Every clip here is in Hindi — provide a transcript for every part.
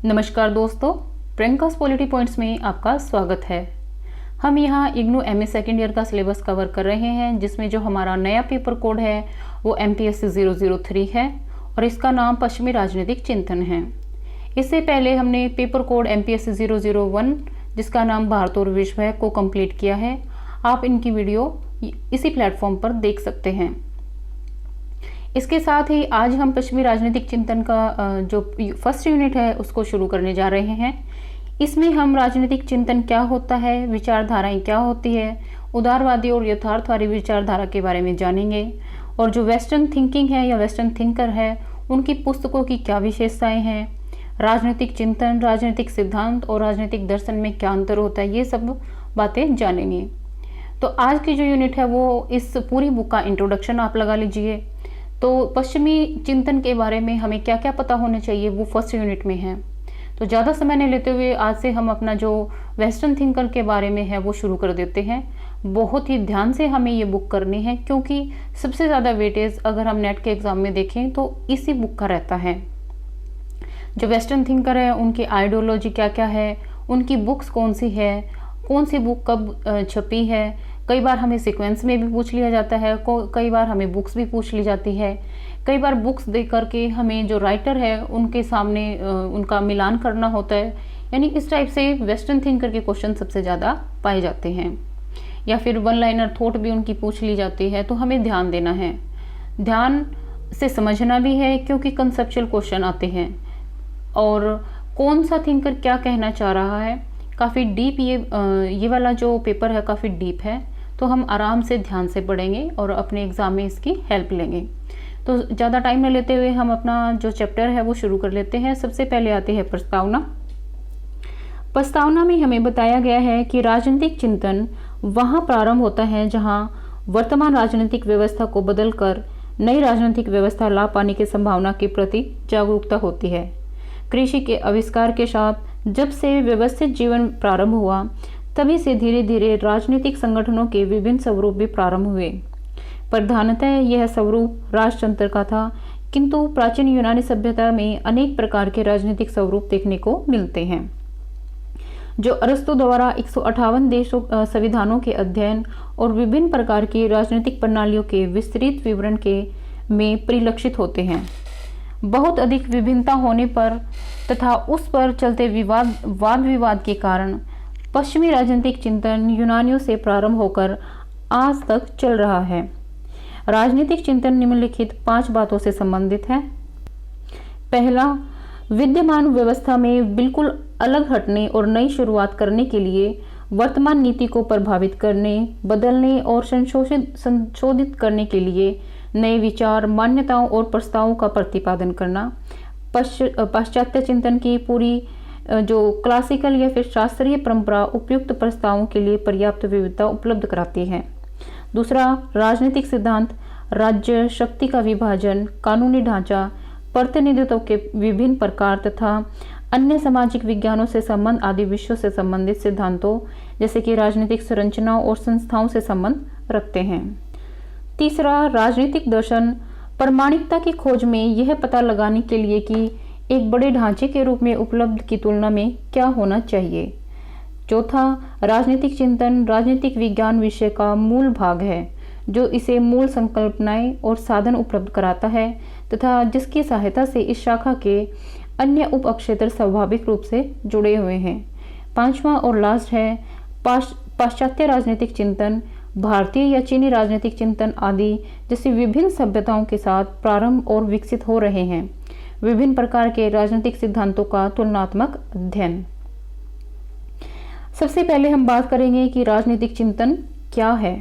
नमस्कार दोस्तों, प्रियंकास पॉलिटी पॉइंट्स में आपका स्वागत है। हम यहाँ इग्नू एमए सेकेंड ईयर का सिलेबस कवर कर रहे हैं, जिसमें जो हमारा नया पेपर कोड है वो MPSC 003 है और इसका नाम पश्चिमी राजनीतिक चिंतन है। इससे पहले हमने पेपर कोड MPSC 001 जिसका नाम भारत और विश्व है को कंप्लीट किया है। आप इनकी वीडियो इसी प्लेटफॉर्म पर देख सकते हैं। इसके साथ ही आज हम पश्चिमी राजनीतिक चिंतन का जो फर्स्ट यूनिट है उसको शुरू करने जा रहे हैं। इसमें हम राजनीतिक चिंतन क्या होता है, विचारधाराएं क्या होती है, उदारवादी और यथार्थवादी विचारधारा के बारे में जानेंगे और जो वेस्टर्न थिंकिंग है या वेस्टर्न थिंकर है उनकी पुस्तकों की क्या विशेषताएं हैं, राजनीतिक चिंतन, राजनीतिक सिद्धांत और राजनीतिक दर्शन में क्या अंतर होता है, ये सब बातें जानेंगे। तो आज की जो यूनिट है वो इस पूरी बुक का इंट्रोडक्शन आप लगा लीजिए। तो पश्चिमी चिंतन के बारे में हमें क्या क्या पता होना चाहिए वो फर्स्ट यूनिट में है। तो ज़्यादा समय नहीं लेते हुए आज से हम अपना जो वेस्टर्न थिंकर के बारे में है वो शुरू कर देते हैं। बहुत ही ध्यान से हमें ये बुक करनी है क्योंकि सबसे ज़्यादा वेटेज अगर हम नेट के एग्ज़ाम में देखें तो इसी बुक का रहता है। जो वेस्टर्न थिंकर है उनकी आइडियोलॉजी क्या क्या है, उनकी बुक्स कौन सी है, कौन सी बुक कब छपी है। कई बार हमें सीक्वेंस में भी पूछ लिया जाता है, कई बार हमें बुक्स भी पूछ ली जाती है। कई बार बुक्स दे करके हमें जो राइटर है उनके सामने उनका मिलान करना होता है। यानी इस टाइप से वेस्टर्न थिंकर के क्वेश्चन सबसे ज़्यादा पाए जाते हैं। या फिर वन लाइनर थॉट भी उनकी पूछ ली जाती है, तो हमें ध्यान देना है, ध्यान से समझना भी है क्योंकि कंसेप्चुअल क्वेश्चन आते हैं। और कौन सा थिंकर क्या कहना चाह रहा है, काफ़ी डीप ये वाला जो पेपर है काफ़ी डीप है, तो हम आराम से ध्यान से पढ़ेंगे और अपने एग्ज़ाम में इसकी हेल्प लेंगे। तो ज़्यादा टाइम न लेते हुए हम अपना जो चैप्टर है वो शुरू कर लेते हैं। सबसे पहले आते हैं प्रस्तावना। प्रस्तावना में हमें बताया गया है कि राजनीतिक चिंतन वहाँ प्रारंभ होता है जहाँ वर्तमान राजनीतिक व्यवस्था को बदलकर नई राजनीतिक व्यवस्था लाभ पाने की संभावना के प्रति जागरूकता होती है। कृषि के आविष्कार के साथ जब से व्यवस्थित जीवन प्रारंभ हुआ तभी से धीरे धीरे राजनीतिक संगठनों के विभिन्न स्वरूप भी प्रारंभ हुए। प्रधानतः यह स्वरूप राजतंत्र का था, किंतु प्राचीन यूनानी सभ्यता में अनेक प्रकार के राजनीतिक स्वरूप देखने को मिलते हैं, जो अरस्तु द्वारा 158 देशों संविधानों के अध्ययन और विभिन्न प्रकार की राजनीतिक प्रणालियों के विस्तृत विवरण के में परिलक्षित होते हैं। बहुत अधिक विभिन्नता होने पर तथा उस पर चलते वाद विवाद के कारण पश्चिमी राजनीतिक चिंतन यूनानियों से प्रारंभ होकर आज तक चल रहा है। राजनीतिक चिंतन निम्नलिखित 5 बातों से संबंधित है। पहला, विद्यमान व्यवस्था में बिल्कुल अलग हटने और नई शुरुआत करने के लिए वर्तमान नीति को प्रभावित करने, बदलने और संशोधित करने के लिए नए विचार, मान्यताओं और प्रस्तावों का प्रतिपादन करना। पाश्चात्य चिंतन की पूरी जो क्लासिकल या फिर शास्त्रीय परंपरा उपयुक्त प्रस्तावों के लिए पर्याप्त विविधता उपलब्ध कराती है। दूसरा, राजनीतिक सिद्धांत राज्य शक्ति का विभाजन, कानूनी ढांचा, प्रतिनिधित्व के विभिन्न प्रकार तथा अन्य सामाजिक विज्ञानों से संबंध आदि विषयों से संबंधित सिद्धांतों जैसे कि राजनीतिक संरचनाओं और संस्थाओं से संबंध रखते हैं। तीसरा, राजनीतिक दर्शन प्रामाणिकता की खोज में यह पता लगाने के लिए कि एक बड़े ढांचे के रूप में उपलब्ध की तुलना में क्या होना चाहिए। चौथा, राजनीतिक चिंतन राजनीतिक विज्ञान विषय का मूल भाग है, जो इसे मूल संकल्पनाएं और साधन उपलब्ध कराता है तथा जिसकी सहायता से इस शाखा के अन्य उप क्षेत्र स्वाभाविक रूप से जुड़े हुए हैं। पांचवा और लास्ट है, पाश्चात्य राजनीतिक चिंतन भारतीय या चीनी राजनीतिक चिंतन आदि जैसे विभिन्न सभ्यताओं के साथ प्रारंभ और विकसित हो रहे हैं। विभिन्न प्रकार के राजनीतिक सिद्धांतों का तुलनात्मक अध्ययन। सबसे पहले हम बात करेंगे कि राजनीतिक चिंतन क्या है।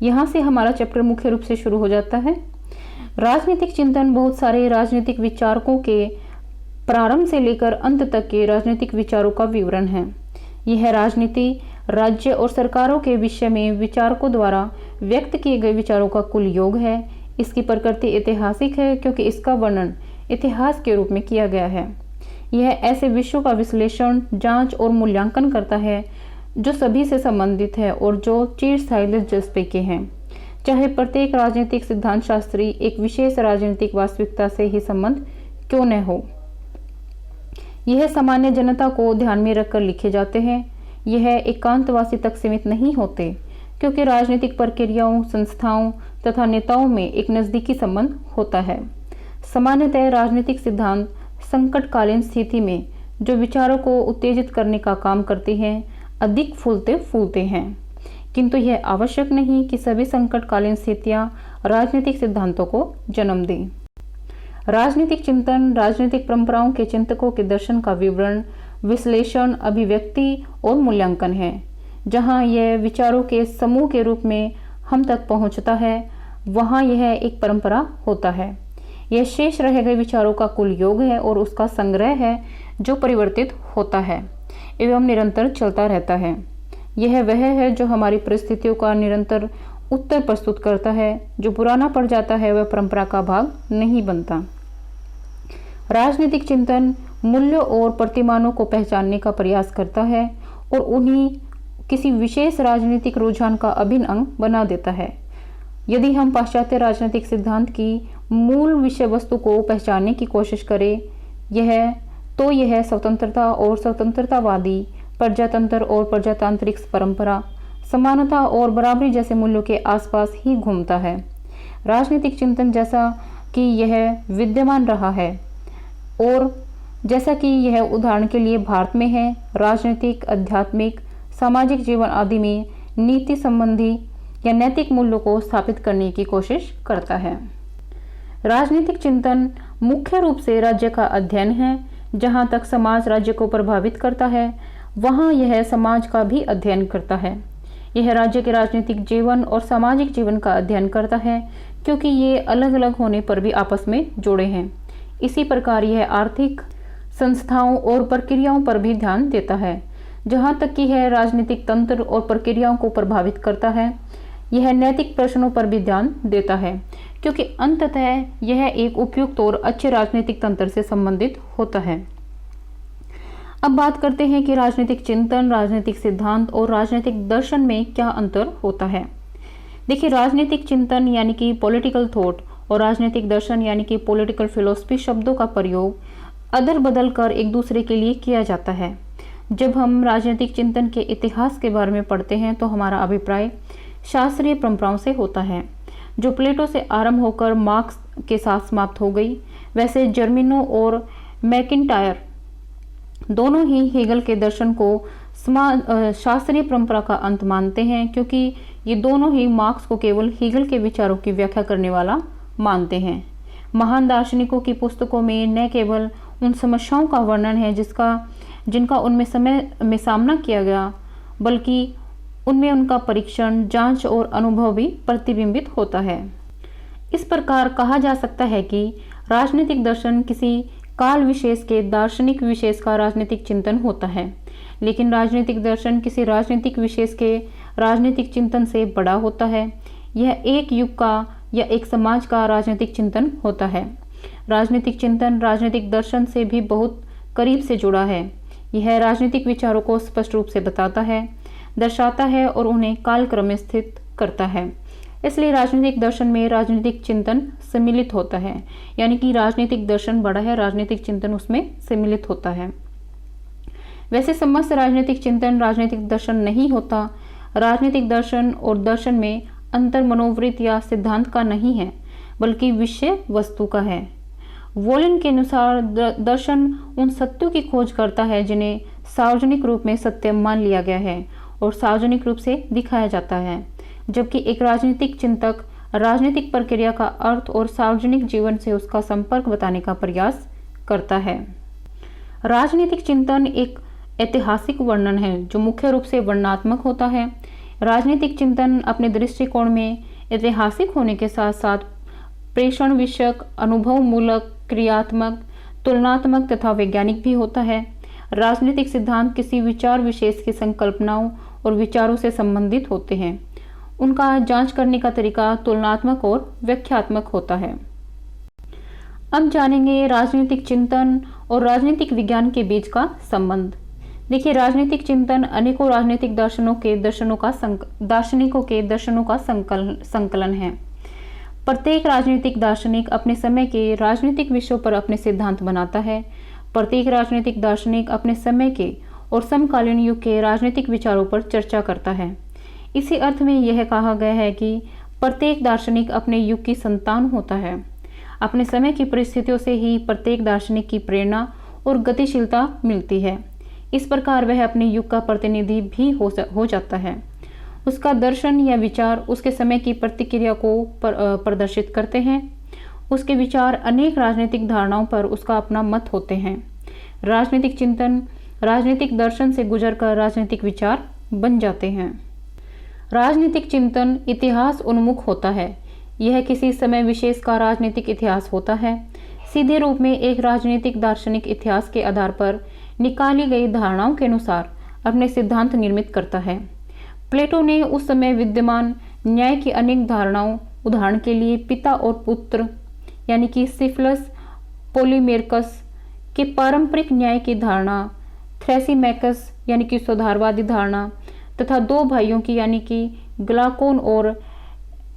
यहाँ से हमारा चैप्टर मुख्य रूप से शुरू हो जाता है। राजनीतिक चिंतन बहुत सारे राजनीतिक विचारकों के प्रारंभ से लेकर अंत तक के राजनीतिक विचारों का विवरण है। यह राजनीति, राज्य और सरकारों के विषय में विचारकों द्वारा व्यक्त किए गए विचारों का कुल योग है। इसकी प्रकृति ऐतिहासिक है क्योंकि इसका वर्णन इतिहास के रूप में किया गया है। यह ऐसे विषयों का विश्लेषण, जांच और मूल्यांकन करता है जो सभी से संबंधित है और जो चिरस्थायी दिलचस्पी के हैं, चाहे प्रत्येक राजनीतिक सिद्धांत शास्त्री एक विशेष राजनीतिक वास्तविकता से ही संबंध क्यों न हो। यह सामान्य जनता को ध्यान में रखकर लिखे जाते हैं। यह एकांतवासी तक सीमित नहीं होते, क्योंकि राजनीतिक प्रक्रियाओं, संस्थाओं तथा नेताओं में एक नज़दीकी संबंध होता है। सामान्यतः राजनीतिक सिद्धांत संकटकालीन स्थिति में जो विचारों को उत्तेजित करने का काम करते हैं, अधिक फूलते फूलते हैं, किंतु यह आवश्यक नहीं कि सभी संकटकालीन स्थितियां राजनीतिक सिद्धांतों को जन्म दें। राजनीतिक चिंतन राजनीतिक परंपराओं के चिंतकों के दर्शन का विवरण, विश्लेषण, अभिव्यक्ति और मूल्यांकन है। जहां यह विचारों के समूह के रूप में हम तक पहुंचता है, वहां यह एक परंपरा होता है। यह शेष रह गए विचारों का कुल योग है और उसका संग्रह है जो परिवर्तित होता है एवं निरंतर चलता रहता है। यह वह है जो हमारी परिस्थितियों का निरंतर उत्तर प्रस्तुत करता है। जो पुराना पड़ जाता है वह परंपरा का भाग नहीं बनता। राजनीतिक चिंतन मूल्यों और प्रतिमानों को पहचानने का प्रयास करता है और उन्हें किसी विशेष राजनीतिक रुझान का अभिन्न अंग बना देता है। यदि हम पाश्चात्य राजनीतिक सिद्धांत की मूल विषय वस्तु को पहचानने की कोशिश करें, यह स्वतंत्रता और स्वतंत्रतावादी, प्रजातंत्र और प्रजातांत्रिक परंपरा, समानता और बराबरी जैसे मूल्यों के आसपास ही घूमता है। राजनीतिक चिंतन जैसा कि यह विद्यमान रहा है और जैसा कि यह उदाहरण के लिए भारत में है, राजनीतिक, आध्यात्मिक, सामाजिक जीवन आदि में नीति संबंधी या नैतिक मूल्यों को स्थापित करने की कोशिश करता है। राजनीतिक चिंतन मुख्य रूप से राज्य का अध्ययन है। जहाँ तक समाज राज्य को प्रभावित करता है, वहाँ यह समाज का भी अध्ययन करता है। यह राज्य के राजनीतिक जीवन और सामाजिक जीवन का अध्ययन करता है, क्योंकि ये अलग अलग होने पर भी आपस में जुड़े हैं। इसी प्रकार यह आर्थिक संस्थाओं और प्रक्रियाओं पर भी ध्यान देता है। जहाँ तक कि यह राजनीतिक तंत्र और प्रक्रियाओं को प्रभावित करता है, यह नैतिक प्रश्नों पर भी ध्यान देता है, क्योंकि अंततः यह एक उपयुक्त और अच्छे राजनीतिक तंत्र से संबंधित होता है। अब बात करते हैं कि राजनीतिक चिंतन, राजनीतिक सिद्धांत और राजनीतिक दर्शन में क्या अंतर होता है। देखिए, राजनीतिक चिंतन यानी कि पॉलिटिकल थॉट और राजनीतिक दर्शन यानी कि पॉलिटिकल फिलोसफी शब्दों का प्रयोग अदल बदल कर एक दूसरे के लिए किया जाता है। जब हम राजनीतिक चिंतन के इतिहास के बारे में पढ़ते हैं तो हमारा अभिप्राय शास्त्रीय परंपराओं से होता है, जो प्लेटो से आरंभ होकर मार्क्स के साथ समाप्त हो गई। वैसे जर्मिनो और मैकिंटायर दोनों ही हेगल के दर्शन को शास्त्रीय परंपरा का अंत मानते हैं, क्योंकि ये दोनों ही मार्क्स को केवल हेगल के विचारों की व्याख्या करने वाला मानते हैं। महान दार्शनिकों की पुस्तकों में न केवल उन समस्याओं का वर्णन है जिनका उनमें समय में सामना किया गया, बल्कि उनमें उनका परीक्षण, जांच और अनुभव भी प्रतिबिंबित होता है। इस प्रकार कहा जा सकता है कि राजनीतिक दर्शन किसी काल विशेष के दार्शनिक विशेष का राजनीतिक चिंतन होता है, लेकिन राजनीतिक दर्शन किसी राजनीतिक विशेष के राजनीतिक चिंतन से बड़ा होता है। यह एक युग का या एक समाज का राजनीतिक चिंतन होता है। राजनीतिक चिंतन राजनीतिक दर्शन से भी बहुत करीब से जुड़ा है। यह राजनीतिक विचारों को स्पष्ट रूप से बताता है, दर्शाता है और उन्हें कालक्रम में स्थित करता है। इसलिए राजनीतिक दर्शन में राजनीतिक चिंतन सम्मिलित होता है, यानी कि राजनीतिक दर्शन बड़ा है, राजनीतिक चिंतन उसमें सम्मिलित होता है। वैसे समस्त राजनीतिक चिंतन राजनीतिक दर्शन नहीं होता। राजनीतिक दर्शन और दर्शन में अंतर मनोवृत्त या सिद्धांत का नहीं है, बल्कि विषय वस्तु का है। वोलन के अनुसार दर्शन उन सत्यों की खोज करता है जिन्हें सार्वजनिक रूप में सत्य मान लिया गया है और सार्वजनिक रूप से दिखाया जाता है, जबकि एक राजनीतिक चिंतक राजनीतिक प्रक्रिया का अर्थ और सार्वजनिक जीवन से उसका संपर्क बताने का प्रयास करता है। राजनीतिक चिंतन एक ऐतिहासिक वर्णन है जो मुख्य रूप से वर्णनात्मक होता है। राजनीतिक चिंतन अपने दृष्टिकोण में ऐतिहासिक होने के साथ साथ प्रेषण विषयक, अनुभव मूलक, क्रियात्मक, तुलनात्मक तथा वैज्ञानिक भी होता है। राजनीतिक सिद्धांत किसी विचार विशेष की संकल्पनाओं और विचारों से संबंधित होते हैं। उनका जांच करने का तरीका तुलनात्मक और व्याख्यात्मक होता है। अब जानेंगे राजनीतिक चिंतन और राजनीतिक विज्ञान के बीच का संबंध। देखिए, राजनीतिक चिंतन अनेकों राजनीतिक दार्शनिकों के दर्शनों का संकलन है। प्रत्येक राजनीतिक दार्शनिक अपने समय के राजनीतिक विषयों पर अपने सिद्धांत बनाता है। प्रत्येक राजनीतिक दार्शनिक अपने समय के और समकालीन युग के राजनीतिक विचारों पर चर्चा करता है। इसी अर्थ में यह कहा गया है कि प्रत्येक दार्शनिक अपने युग की संतान होता है। अपने समय की परिस्थितियों से ही प्रत्येक दार्शनिक की प्रेरणा और गतिशीलता मिलती है। इस प्रकार वह अपने युग का प्रतिनिधि भी हो जाता है। उसका दर्शन या विचार उसके समय की प्रतिक्रिया को प्रदर्शित करते हैं। उसके विचार अनेक राजनीतिक धारणाओं पर उसका अपना मत होते हैं। राजनीतिक चिंतन राजनीतिक दर्शन से गुजरकर राजनीतिक विचार बन जाते हैं। राजनीतिक चिंतन इतिहास उन्मुख होता है। यह किसी समय विशेष का राजनीतिक इतिहास होता है। सीधे रूप में एक राजनीतिक दार्शनिक इतिहास के आधार पर निकाली गई धारणाओं के अनुसार अपने सिद्धांत निर्मित करता है। प्लेटो ने उस समय विद्यमान न्याय की अनेक धारणाओं, उदाहरण के लिए पिता और पुत्र यानी कि सिफिलस, पोलीमेर्कस के पारंपरिक न्याय की धारणा, थ्रेसिमैकस यानी कि सुधारवादी धारणा तथा दो भाइयों की यानी कि ग्लाकोन और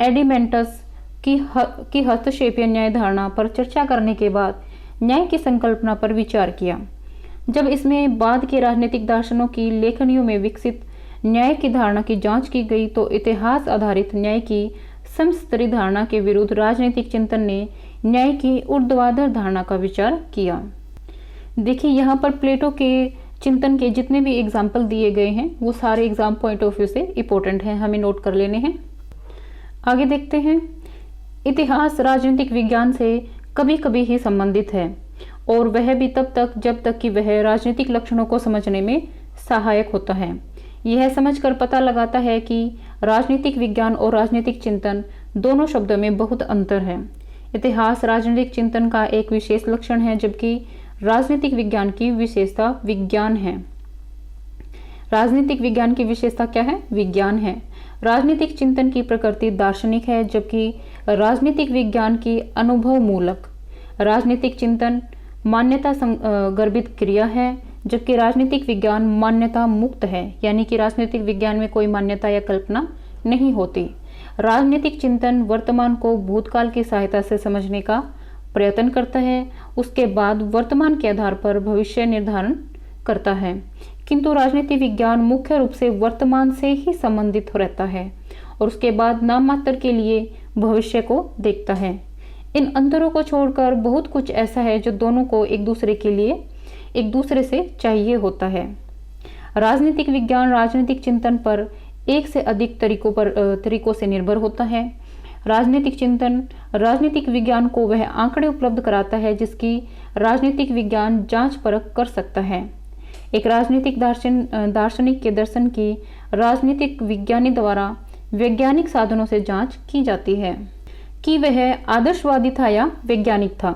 एडिमेंटस की हस्तक्षेपीय न्याय धारणा पर चर्चा करने के बाद न्याय की संकल्पना पर विचार किया। जब इसमें बाद के राजनीतिक दर्शनों की लेखनियों में विकसित न्याय की धारणा की जांच की गई तो इतिहास आधारित न्याय की समस्तरी धारणा के विरुद्ध राजनीतिक चिंतन ने न्याय की ऊर्ध्वाधर धारणा का विचार किया। देखिए यहाँ पर प्लेटो के चिंतन के जितने भी एग्जाम्पल दिए गए हैं वो सारे एग्जाम पॉइंट ऑफ व्यू से इंपॉर्टेंट हैं, हमें नोट कर लेने हैं। आगे देखते हैं। इतिहास राजनीतिक विज्ञान से कभी कभी ही संबंधित है और वह भी तब तक जब तक कि वह राजनीतिक लक्षणों को समझने में सहायक होता है। यह समझकर पता लगाता है कि राजनीतिक विज्ञान और राजनीतिक चिंतन दोनों शब्दों में बहुत अंतर है। इतिहास राजनीतिक चिंतन का एक विशेष लक्षण है जबकि राजनीतिक विज्ञान की विशेषता विज्ञान है। राजनीतिक विज्ञान की विशेषता क्या है? विज्ञान है। राजनीतिक चिंतन की प्रकृति दार्शनिक है जबकि राजनीतिक विज्ञान की अनुभव मूलक। राजनीतिक चिंतन मान्यता गर्भित क्रिया है जबकि राजनीतिक विज्ञान मान्यता मुक्त है, यानी कि राजनीतिक विज्ञान में कोई मान्यता या कल्पना नहीं होती। राजनीतिक चिंतन वर्तमान को भूतकाल की सहायता से समझने का प्रयत्न करता है, उसके बाद वर्तमान के आधार पर भविष्य निर्धारण करता है, किंतु राजनीतिक विज्ञान मुख्य रूप से वर्तमान से ही संबंधित रहता है और उसके बाद नाम मात्र के लिए भविष्य को देखता है। इन अंतरों को छोड़कर बहुत कुछ ऐसा है जो दोनों को एक दूसरे से चाहिए होता है। राजनीतिक विज्ञान राजनीतिक चिंतन पर एक से अधिक तरीकों से निर्भर होता है। राजनीतिक चिंतन राजनीतिक विज्ञान को वह आंकड़े उपलब्ध कराता है जिसकी राजनीतिक विज्ञान जांच परख कर सकता है। एक राजनीतिक दार्शनिक के दर्शन की राजनीतिक विज्ञानी द्वारा वैज्ञानिक साधनों से जांच की जाती है कि वह आदर्शवादी था या वैज्ञानिक था।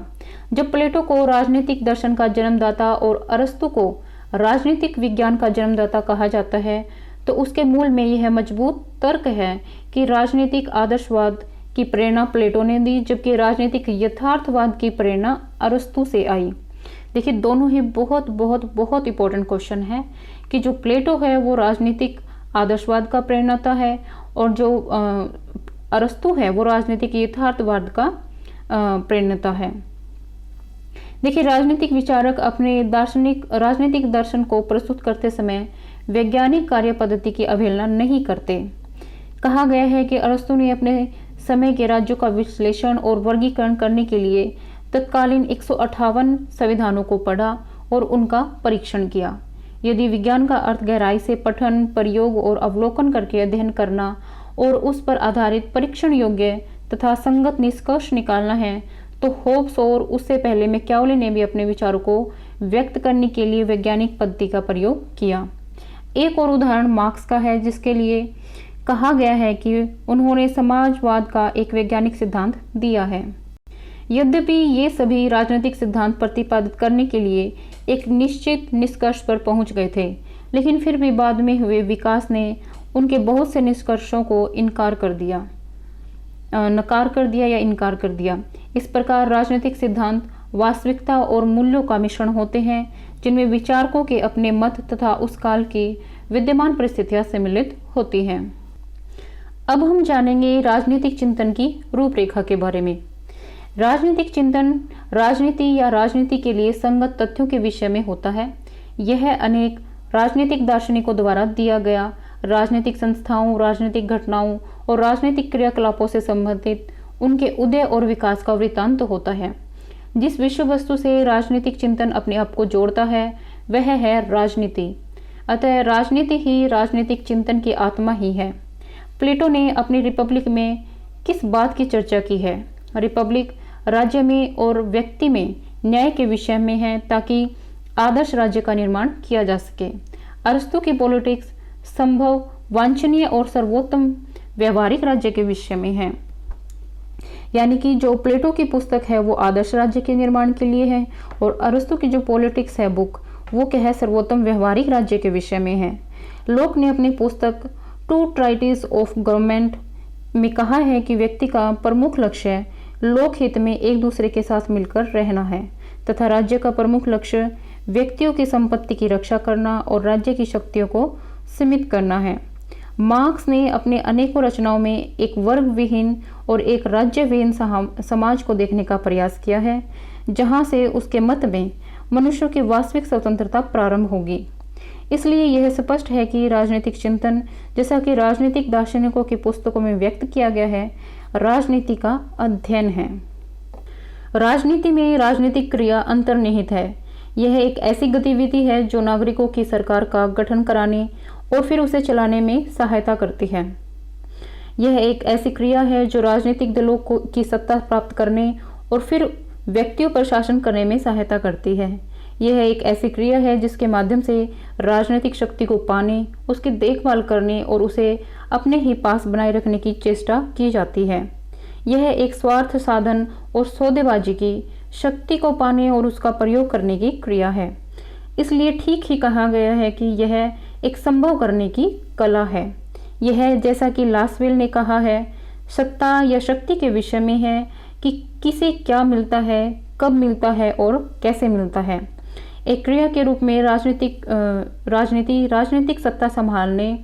जब प्लेटो को राजनीतिक दर्शन का जन्मदाता और अरस्तु को राजनीतिक विज्ञान का जन्मदाता कहा जाता है तो उसके मूल में यह मजबूत तर्क है कि राजनीतिक आदर्शवाद की प्रेरणा प्लेटो ने दी जबकि राजनीतिक यथार्थवाद की प्रेरणा अरस्तु से आई। देखिए दोनों ही बहुत बहुत बहुत इंपॉर्टेंट क्वेश्चन है कि जो प्लेटो है वो राजनीतिक आदर्शवाद का प्रेरणाता है और जो अरस्तु है वो राजनीतिक यथार्थवाद का प्रेरणाता है। देखिए राजनीतिक विचारक अपने राजनीतिक दर्शन को प्रस्तुत करते समय वैज्ञानिक कार्य पद्धति की अवहेलना नहीं करते। कहा गया है कि अरस्तु ने अपने समय के राज्यों का विश्लेषण और वर्गीकरण करने के लिए तत्कालीन 158 संविधानों को पढ़ा और उनका परीक्षण किया। यदि विज्ञान का अर्थ गहराई से पठन, प्रयोग और अवलोकन करके अध्ययन करना और उस पर आधारित परीक्षण योग्य तथा संगत निष्कर्ष निकालना है तो होब्स और उससे पहले मैकियावेली ने भी अपने विचारों को व्यक्त करने के लिए वैज्ञानिक पद्धति का प्रयोग किया। एक और उदाहरण मार्क्स का है जिसके लिए कहा गया है कि उन्होंने समाजवाद का एक वैज्ञानिक सिद्धांत दिया है। यद्यपि ये सभी राजनीतिक सिद्धांत प्रतिपादित करने के लिए एक निश्चित निष्कर्ष पर पहुंच गए थे, लेकिन फिर भी बाद में हुए विकास ने उनके बहुत से निष्कर्षों को नकार कर दिया। इस प्रकार राजनीतिक सिद्धांत वास्तविकता और मूल्यों का मिश्रण होते हैं जिनमें विचारकों के अपने मत तथा उस काल की विद्यमान परिस्थितियां सम्मिलित होती हैं। अब हम जानेंगे राजनीतिक चिंतन की रूपरेखा के बारे में। राजनीतिक चिंतन राजनीति या राजनीति के लिए संगत तथ्यों के विषय में होता है। यह अनेक राजनीतिक दार्शनिकों द्वारा दिया गया राजनीतिक संस्थाओं, राजनीतिक घटनाओं और राजनीतिक क्रियाकलापों से संबंधित उनके उदय और विकास का वृत्तांत होता है। जिस विषय वस्तु से राजनीतिक चिंतन अपने आप को जोड़ता है वह है राजनीति। अतः राजनीति ही राजनीतिक चिंतन की आत्मा ही है। प्लेटो ने अपनी रिपब्लिक में किस बात की चर्चा की है? रिपब्लिक राज्य में और व्यक्ति में न्याय के विषय में है ताकि आदर्श राज्य का निर्माण किया जा सके। अरस्तु की पॉलिटिक्स संभव, वांछनीय और सर्वोत्तम व्यवहारिक राज्य के विषय में है। यानी कि जो प्लेटो की पुस्तक है वो आदर्श राज्य के निर्माण के लिए है और अरस्तु की जो पॉलिटिक्स है बुक वो क्या है? सर्वोत्तम व्यवहारिक राज्य के विषय में है। लोक ने अपनी पुस्तक टू ट्राइटिस ऑफ गवर्नमेंट में कहा है कि व्यक्ति का प्रमुख लक्ष्य लोकहित में एक दूसरे के साथ मिलकर रहना है तथा राज्य का प्रमुख लक्ष्य व्यक्तियों की संपत्ति की रक्षा करना और राज्य की शक्तियों को सीमित करना है। मार्क्स ने अपने अनेकों रचनाओं में एक वर्ग विहीन और एक राज्य विहीन समाज को देखने का प्रयास किया है, जहां से उसके मत में मनुष्यों की वास्तविक स्वतंत्रता प्रारंभ होगी। इसलिए यह स्पष्ट है कि राजनीतिक चिंतन, जैसा कि राजनीतिक दार्शनिकों की पुस्तकों में व्यक्त किया गया है, राजनीति का अध्ययन है। राजनीति में राजनीतिक क्रिया अंतर्निहित है। यह एक ऐसी गतिविधि है जो नागरिकों की सरकार का गठन कराने और फिर उसे चलाने में सहायता करती है। यह एक ऐसी क्रिया है जो राजनीतिक दलों की सत्ता प्राप्त करने और फिर व्यक्तियों पर शासन करने में सहायता करती है। यह एक ऐसी क्रिया है जिसके माध्यम से राजनीतिक शक्ति को पाने, उसकी देखभाल करने और उसे अपने ही पास बनाए रखने की चेष्टा की जाती है। यह एक स्वार्थ साधन और सौदेबाजी की शक्ति को पाने और उसका प्रयोग करने की क्रिया है। इसलिए ठीक ही कहा गया है कि यह एक संभव करने की कला है। यह, जैसा कि लासवेल ने कहा है, सत्ता या शक्ति के विषय में है कि किसे क्या मिलता है, कब मिलता है और कैसे मिलता है। एक क्रिया के रूप में राजनीतिक सत्ता संभालने,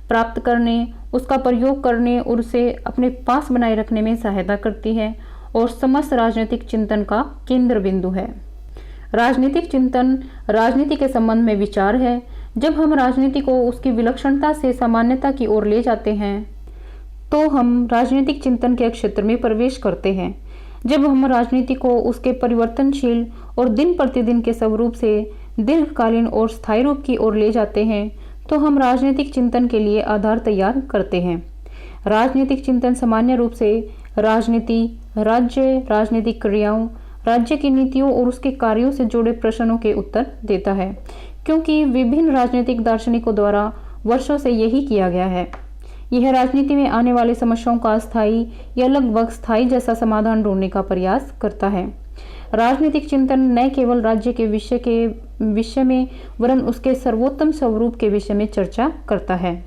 प्राप्त करने, उसका प्रयोग करने और उसे अपने पास बनाए रखने में सहायता करती है और समस्त राजनीतिक चिंतन का केंद्र बिंदु है। राजनीतिक चिंतन राजनीति के संबंध में विचार है। जब हम राजनीति को उसकी विलक्षणता से सामान्यता की ओर ले जाते हैं तो हम राजनीतिक चिंतन के क्षेत्र में प्रवेश करते हैं। जब हम राजनीति को उसके परिवर्तनशील और दिन प्रतिदिन के स्वरूप से दीर्घकालीन और स्थायी रूप की ओर ले जाते हैं तो हम राजनीतिक चिंतन के लिए आधार तैयार करते हैं। राजनीतिक चिंतन सामान्य रूप से राजनीति, राज्य, राजनीतिक क्रियाओं, राज्य की नीतियों और उसके कार्यों से जुड़े प्रश्नों के उत्तर देता है, क्योंकि विभिन्न राजनीतिक दार्शनिकों द्वारा वर्षों से यही किया गया है। यह राजनीति में आने वाली समस्याओं का स्थायी या लगभग स्थायी जैसा समाधान ढूंढने का प्रयास करता है। राजनीतिक चिंतन न केवल राज्य के विषय में वरन उसके सर्वोत्तम स्वरूप के विषय में चर्चा करता है।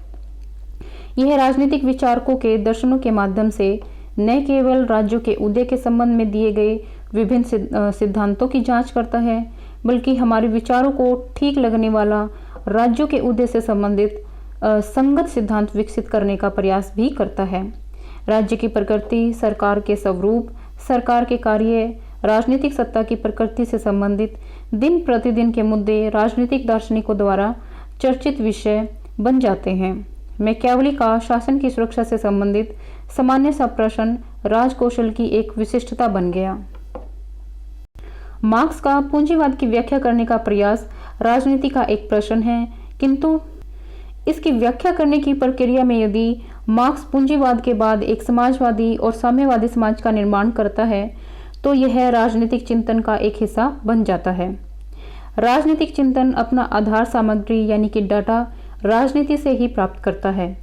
यह राजनीतिक विचारकों के दर्शनों के माध्यम से न केवल राज्यों के उदय के संबंध में दिए गए विभिन्न सिद्धांतों की जांच करता है, बल्कि हमारे विचारों को ठीक लगने वाला राज्यों के उदय से संबंधित संगत सिद्धांत विकसित करने का प्रयास भी करता है। राज्य की प्रकृति, सरकार के स्वरूप, सरकार के कार्य, राजनीतिक सत्ता की प्रकृति से संबंधित दिन प्रतिदिन के मुद्दे राजनीतिक दार्शनिकों द्वारा चर्चित विषय बन जाते हैं। मैकियावेली का शासन की सुरक्षा से संबंधित सामान्य सा प्रश्न राजकौशल की एक विशिष्टता बन गया। मार्क्स का पूंजीवाद की व्याख्या करने का प्रयास राजनीति का एक प्रश्न है, किंतु इसकी व्याख्या करने की प्रक्रिया में यदि मार्क्स पूंजीवाद के बाद एक समाजवादी और साम्यवादी समाज का निर्माण करता है तो यह राजनीतिक चिंतन का एक हिस्सा बन जाता है। राजनीतिक चिंतन अपना आधार सामग्री यानी कि डाटा राजनीति से ही प्राप्त करता है।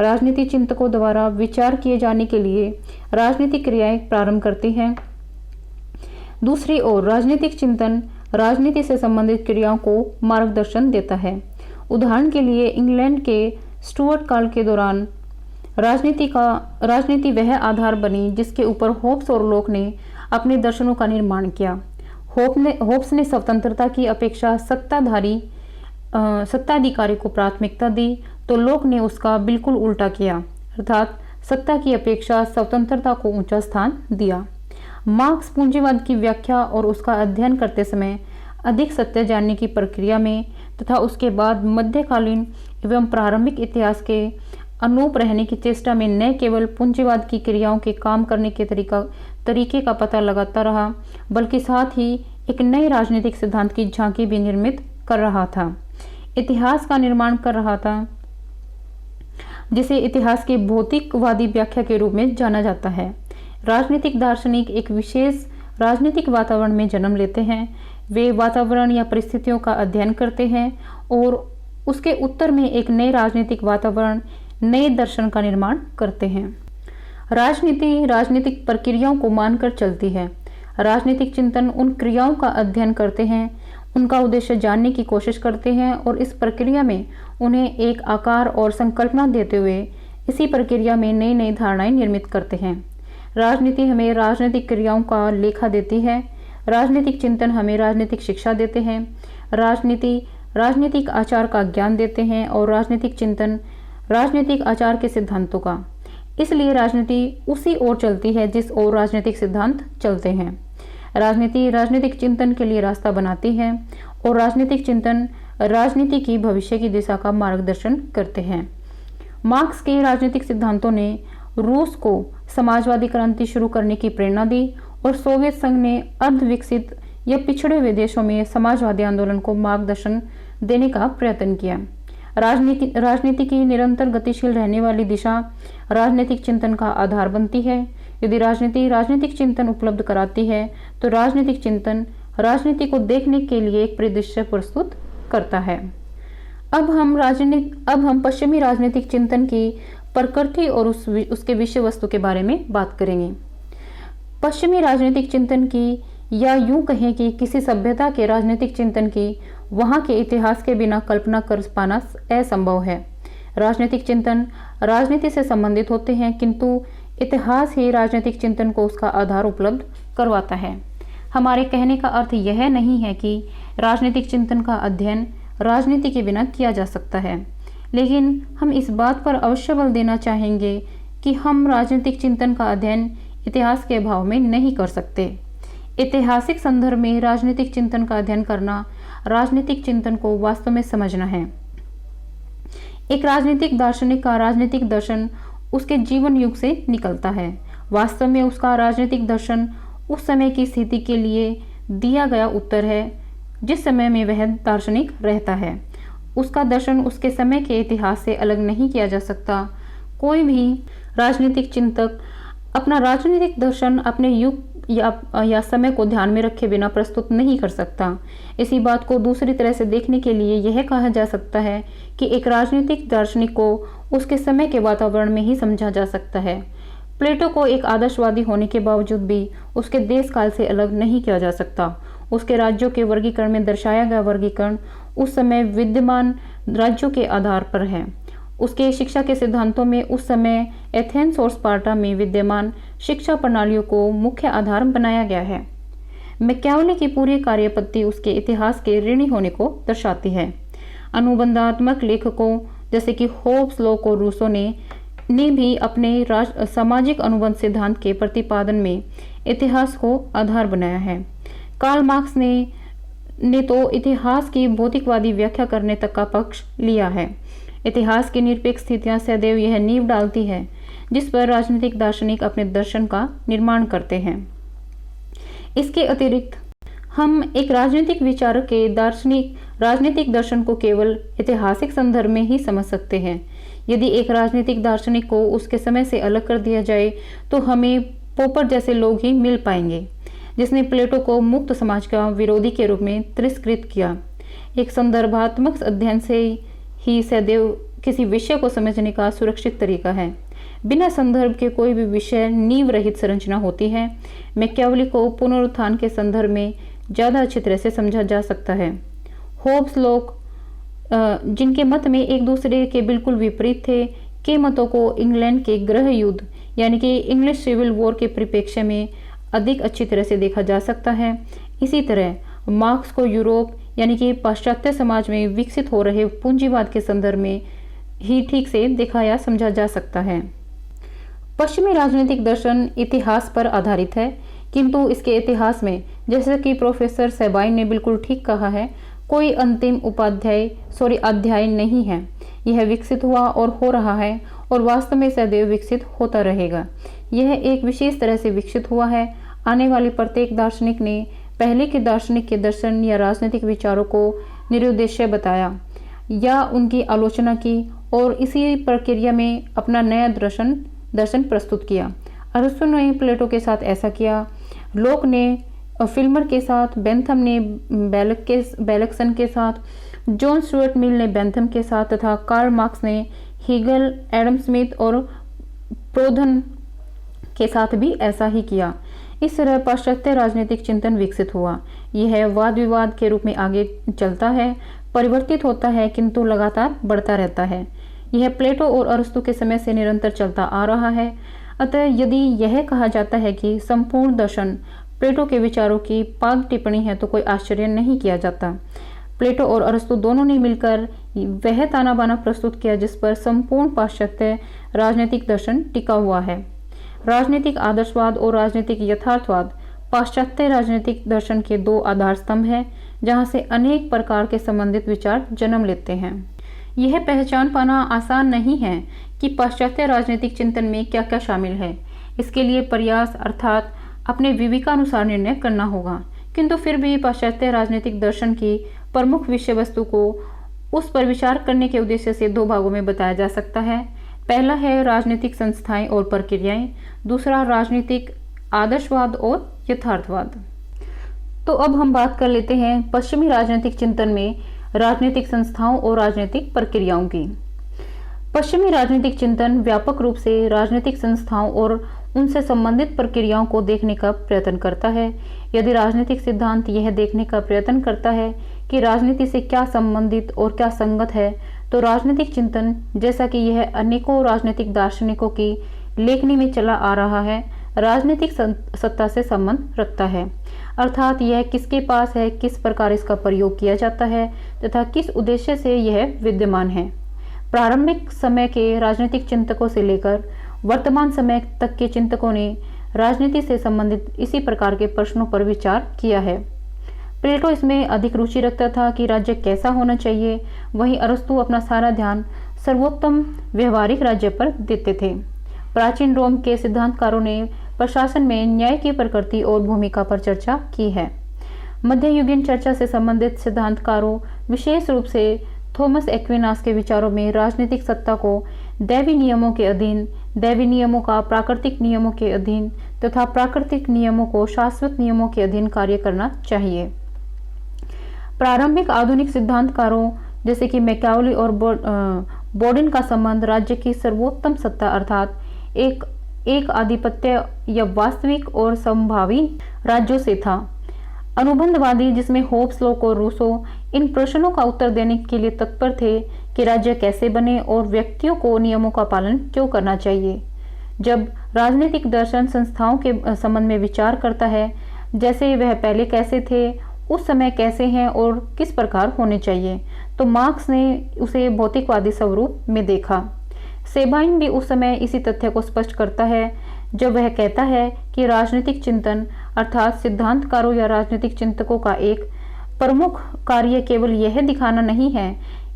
राजनीति चिंतकों द्वारा विचार किए जाने के लिए राजनीतिक क्रियाएं प्रारंभ करती हैं। दूसरी ओर राजनीतिक चिंतन राजनीति से संबंधित क्रियाओं को मार्गदर्शन देता है। उदाहरण के लिए इंग्लैंड के स्टुअर्ट काल के दौरान राजनीति वह आधार बनी जिसके ऊपर होब्स और लोक ने अपने दर्शनों का निर्माण किया। होब्स ने स्वतंत्रता की अपेक्षा सत्ताधिकारी को प्राथमिकता दी, तो लोक ने उसका बिल्कुल उल्टा किया, अर्थात सत्ता की अपेक्षा स्वतंत्रता को ऊंचा स्थान दिया। मार्क्स पूंजीवाद की व्याख्या और उसका अध्ययन करते समय अधिक सत्य जानने की प्रक्रिया में तथा उसके बाद मध्यकालीन एवं प्रारंभिक इतिहास के अनुरूप रहने की चेष्टा में न केवल पूंजीवाद की क्रियाओं के काम करने के तरीके का पता लगाता रहा, बल्कि साथ ही एक नए राजनीतिक सिद्धांत की झांकी भी निर्मित कर रहा था, इतिहास का निर्माण कर रहा था, जिसे इतिहास की भौतिकवादी व्याख्या के रूप में जाना जाता है। राजनीतिक दार्शनिक एक विशेष राजनीतिक वातावरण में जन्म लेते हैं। वे वातावरण या परिस्थितियों का अध्ययन करते हैं और उसके उत्तर में एक नए राजनीतिक वातावरण, नए दर्शन का निर्माण करते हैं। राजनीति राजनीतिक प्रक्रियाओं को मानकर चलती है। राजनीतिक चिंतन उन क्रियाओं का अध्ययन करते हैं, उनका उद्देश्य जानने की कोशिश करते हैं और इस प्रक्रिया में उन्हें एक आकार और संकल्पना देते हुए इसी प्रक्रिया में नई नई धारणाएं निर्मित करते हैं। राजनीति हमें राजनीतिक क्रियाओं का लेखा देती है। राजनीतिक चिंतन हमें राजनीतिक शिक्षा देते हैं। राजनीति राजनीतिक आचार का ज्ञान देते हैं और राजनीतिक चिंतन राजनीतिक आचार के सिद्धांतों का। इसलिए राजनीति उसी ओर चलती है जिस ओर राजनीतिक सिद्धांत चलते हैं। राजनीति राजनीतिक चिंतन के लिए रास्ता बनाती है और राजनीतिक चिंतन राजनीति की भविष्य की दिशा का मार्गदर्शन करते हैं। मार्क्स के राजनीतिक सिद्धांतों ने रूस को समाजवादी क्रांति शुरू करने की प्रेरणा दी और सोवियत संघ ने अर्ध विकसित या पिछड़े हुए देशों में समाजवादी आंदोलन को मार्गदर्शन देने का प्रयत्न किया। राजनीति की निरंतर गतिशील रहने वाली दिशा राजनीतिक चिंतन का आधार बनती है। यदि राजनीति राजनीतिक चिंतन उपलब्ध कराती है तो राजनीतिक चिंतन राजनीति को देखने के लिए एक परिदृश्य प्रस्तुत करता है। अब हम पश्चिमी राजनीतिक चिंतन की प्रकृति और उसके विषय वस्तु के बारे में बात करेंगे। पश्चिमी राजनीतिक चिंतन की, या यूं कहें कि किसी सभ्यता के राजनीतिक चिंतन की, वहां के इतिहास के बिना कल्पना कर पाना असंभव है। राजनीतिक चिंतन राजनीति से संबंधित होते हैं, किंतु इतिहास ही राजनीतिक चिंतन को उसका आधार उपलब्ध करवाता है। हमारे कहने का अर्थ यह नहीं है कि राजनीतिक चिंतन का अध्ययन राजनीति के बिना किया जा सकता है, लेकिन हम इस बात पर अवश्य बल देना चाहेंगे कि हम राजनीतिक चिंतन का अध्ययन इतिहास के अभाव में नहीं कर सकते। ऐतिहासिक संदर्भ में राजनीतिक चिंतन का अध्ययन करना राजनीतिक चिंतन को वास्तव में समझना है। एक राजनीतिक दार्शनिक का राजनीतिक दर्शन उसके जीवन युग से निकलता है। वास्तव में उसका राजनीतिक दर्शन उस समय की स्थिति के लिए दिया गया उत्तर है जिस समय में वह दार्शनिक रहता है। उसका दर्शन उसके समय के इतिहास से अलग नहीं किया जा सकता। कोई भी राजनीतिक चिंतक अपना राजनीतिक दर्शन अपने युग या समय को ध्यान में रखे बिना प्रस्तुत नहीं कर सकता। इसी बात को दूसरी तरह से देखने के लिए यह कहा जा सकता है कि एक राजनीतिक दार्शनिक को उसके समय के वातावरण में ही समझा जा सकता है। प्लेटो को एक आदर्शवादी होने के बावजूद भी उसके देश काल से अलग नहीं किया जा सकता। उसके राज्यों के वर्गीकरण में दर्शाया गया वर्गीकरण उस समय विद्यमान राज्यों के आधार पर है। उसके शिक्षा के सिद्धांतों में उस समय एथेंस और स्पार्टा में विद्यमान शिक्षा प्रणालियों को मुख्य आधार बनाया गया है। मैकियावेली की पूरी कार्यपद्धति उसके इतिहास के ऋणी होने को दर्शाती है। अनुबंधात्मक लेखकों जैसे कि होब्स, लॉक और रूसो ने भी अपने सामाजिक अनुबंध सिद्धांत के प्रतिपादन में इतिहास को आधार बनाया है। कार्ल मार्क्स ने तो इतिहास की भौतिकवादी व्याख्या करने तक का पक्ष लिया है। इतिहास की निरपेक्ष स्थितियां सदैव यह नींव डालती है जिस पर राजनीतिक दार्शनिक अपने दर्शन का निर्माण करते हैं। इसके अतिरिक्त हम एक राजनीतिक विचारक के राजनीतिक दर्शन को केवल ऐतिहासिक संदर्भ में ही समझ सकते हैं। यदि एक राजनीतिक दार्शनिक को उसके समय से अलग कर दिया जाए तो हमें पोपर जैसे लोग ही मिल पाएंगे जिसने प्लेटो को मुक्त समाज का विरोधी के रूप में तिरस्कृत किया। एक संदर्भात्मक अध्ययन से ही सदैव किसी विषय को समझने का सुरक्षित तरीका है। बिना संदर्भ के कोई भी विषय नींव रहित संरचना होती है। मैकियावेली को पुनरुत्थान के संदर्भ में ज़्यादा अच्छी तरह से समझा जा सकता है। होब्स, लॉक जिनके मत में एक दूसरे के बिल्कुल विपरीत थे, के मतों को इंग्लैंड के गृह युद्ध यानी कि इंग्लिश सिविल वॉर के परिप्रेक्ष्य में अधिक अच्छी तरह से देखा जा सकता है। इसी तरह मार्क्स को यूरोप यानी कि पाश्चात्य समाज में विकसित हो रहे पूंजीवाद के संदर्भ में ही ठीक से देखा या समझा जा सकता है। पश्चिमी राजनीतिक दर्शन इतिहास पर आधारित है किंतु इसके इतिहास में, जैसे कि प्रोफेसर सेबाइन ने बिल्कुल ठीक कहा है, कोई अंतिम अध्याय नहीं है। यह विकसित हुआ और हो रहा है और वास्तव में सदैव विकसित होता रहेगा। यह एक विशेष तरह से विकसित हुआ है। आने वाले प्रत्येक दार्शनिक ने पहले के दार्शनिक के दर्शन या राजनीतिक विचारों को निरुद्देश्य बताया या उनकी आलोचना की और इसी प्रक्रिया में अपना नया दर्शन प्रस्तुत किया। अरस्तु ने प्लेटो के साथ ऐसा किया, लोक ने फिल्मर के साथ, बेंथम ने बेलक्सन के साथ, जॉन स्टुअर्ट मिल ने बेंथम के साथ तथा कार्ल मार्क्स ने हीगल, एडम स्मिथ और प्रोधन के साथ भी ऐसा ही किया। इस तरह पाश्चात्य राजनीतिक चिंतन विकसित हुआ। यह वाद विवाद के रूप में आगे चलता है, परिवर्तित होता है, किंतु लगातार बढ़ता रहता है। यह प्लेटो और अरस्तु के समय से निरंतर चलता आ रहा है। अतः यदि यह कहा जाता है कि संपूर्ण दर्शन प्लेटो के विचारों की पाद टिप्पणी है तो कोई आश्चर्य नहीं किया जाता। प्लेटो और अरस्तु दोनों ने मिलकर वह ताना बाना प्रस्तुत किया जिस पर संपूर्ण पाश्चात्य राजनीतिक दर्शन टिका हुआ है। राजनीतिक आदर्शवाद और राजनीतिक यथार्थवाद पाश्चात्य राजनीतिक दर्शन के दो आधार स्तंभ हैं, जहां से अनेक प्रकार के संबंधित विचार जन्म लेते हैं। यह पहचान पाना आसान नहीं है कि पाश्चात्य राजनीतिक चिंतन में क्या क्या शामिल है। इसके लिए प्रयास अर्थात अपने विवेकानुसार निर्णय करना होगा। किंतु फिर भी पाश्चात्य राजनीतिक दर्शन की प्रमुख विषय वस्तु को उस पर विचार करने के उद्देश्य से दो भागों में बताया जा सकता है। पहला है राजनीतिक संस्थाएं और प्रक्रियाएं, दूसरा राजनीतिक आदर्शवाद और यथार्थवाद। तो अब हम बात कर लेते हैं पश्चिमी राजनीतिक चिंतन में राजनीतिक संस्थाओं और राजनीतिक प्रक्रियाओं की। पश्चिमी राजनीतिक चिंतन व्यापक रूप से राजनीतिक संस्थाओं और उनसे संबंधित प्रक्रियाओं को देखने का प्रयत्न करता है। यदि राजनीतिक सिद्धांत यह देखने का प्रयत्न करता है कि राजनीति से क्या संबंधित और क्या संगत है, तो राजनीतिक चिंतन, जैसा कि यह अनेकों राजनीतिक दार्शनिकों की लेखनी में चला आ रहा है, राजनीतिक सत्ता से संबंध रखता है। अर्थात यह किसके पास है, किस प्रकार इसका प्रयोग किया जाता है तथा किस उद्देश्य से यह विद्यमान है। प्रारंभिक समय के राजनीतिक चिंतकों से लेकर वर्तमान समय तक के चिंतकों ने राजनीति से संबंधित इसी प्रकार के प्रश्नों पर विचार किया है। प्लेटो इसमें अधिक रुचि रखता था कि राज्य कैसा होना चाहिए, वहीं अरस्तु अपना सारा ध्यान सर्वोत्तम व्यवहारिक राज्य पर देते थे। प्राचीन रोम के सिद्धांतकारों ने प्रशासन में न्याय की प्रकृति और भूमिका पर चर्चा की है। मध्ययुगीन चर्चा से संबंधित सिद्धांतकारों, विशेष रूप से थॉमस एक्विनास के विचारों में राजनीतिक सत्ता को दैवी नियमों के अधीन, दैवी नियमों का प्राकृतिक नियमों के अधीन तथा प्राकृतिक नियमों को शाश्वत नियमों के अधीन कार्य करना चाहिए। प्रारंभिक आधुनिक सिद्धांतकारों जैसे कि मैकावली और बोर्डिन का संबंध राज्य की सर्वोत्तम सत्ता अर्थात एक आधिपत्य या वास्तविक और संभावी राज्यों से था। अनुबंधवादी जिसमें होब्स, लोक और रूसो इन प्रश्नों का उत्तर देने के लिए तत्पर थे कि राज्य कैसे बने और व्यक्तियों को नियमों का पालन क्यों करना चाहिए। जब राजनीतिक दर्शन संस्थाओं के संबंध में विचार करता है, जैसे वह पहले कैसे थे, उस समय कैसे हैं और किस प्रकार होने चाहिए, तो मार्क्स ने उसे भौतिकवादी स्वरूप में देखा। सेबाइन भी उस समय इसी तथ्य को स्पष्ट करता है जब वह कहता है कि राजनीतिक चिंतन अर्थात सिद्धांतकारों या राजनीतिक चिंतकों का एक प्रमुख कार्य केवल यह दिखाना नहीं है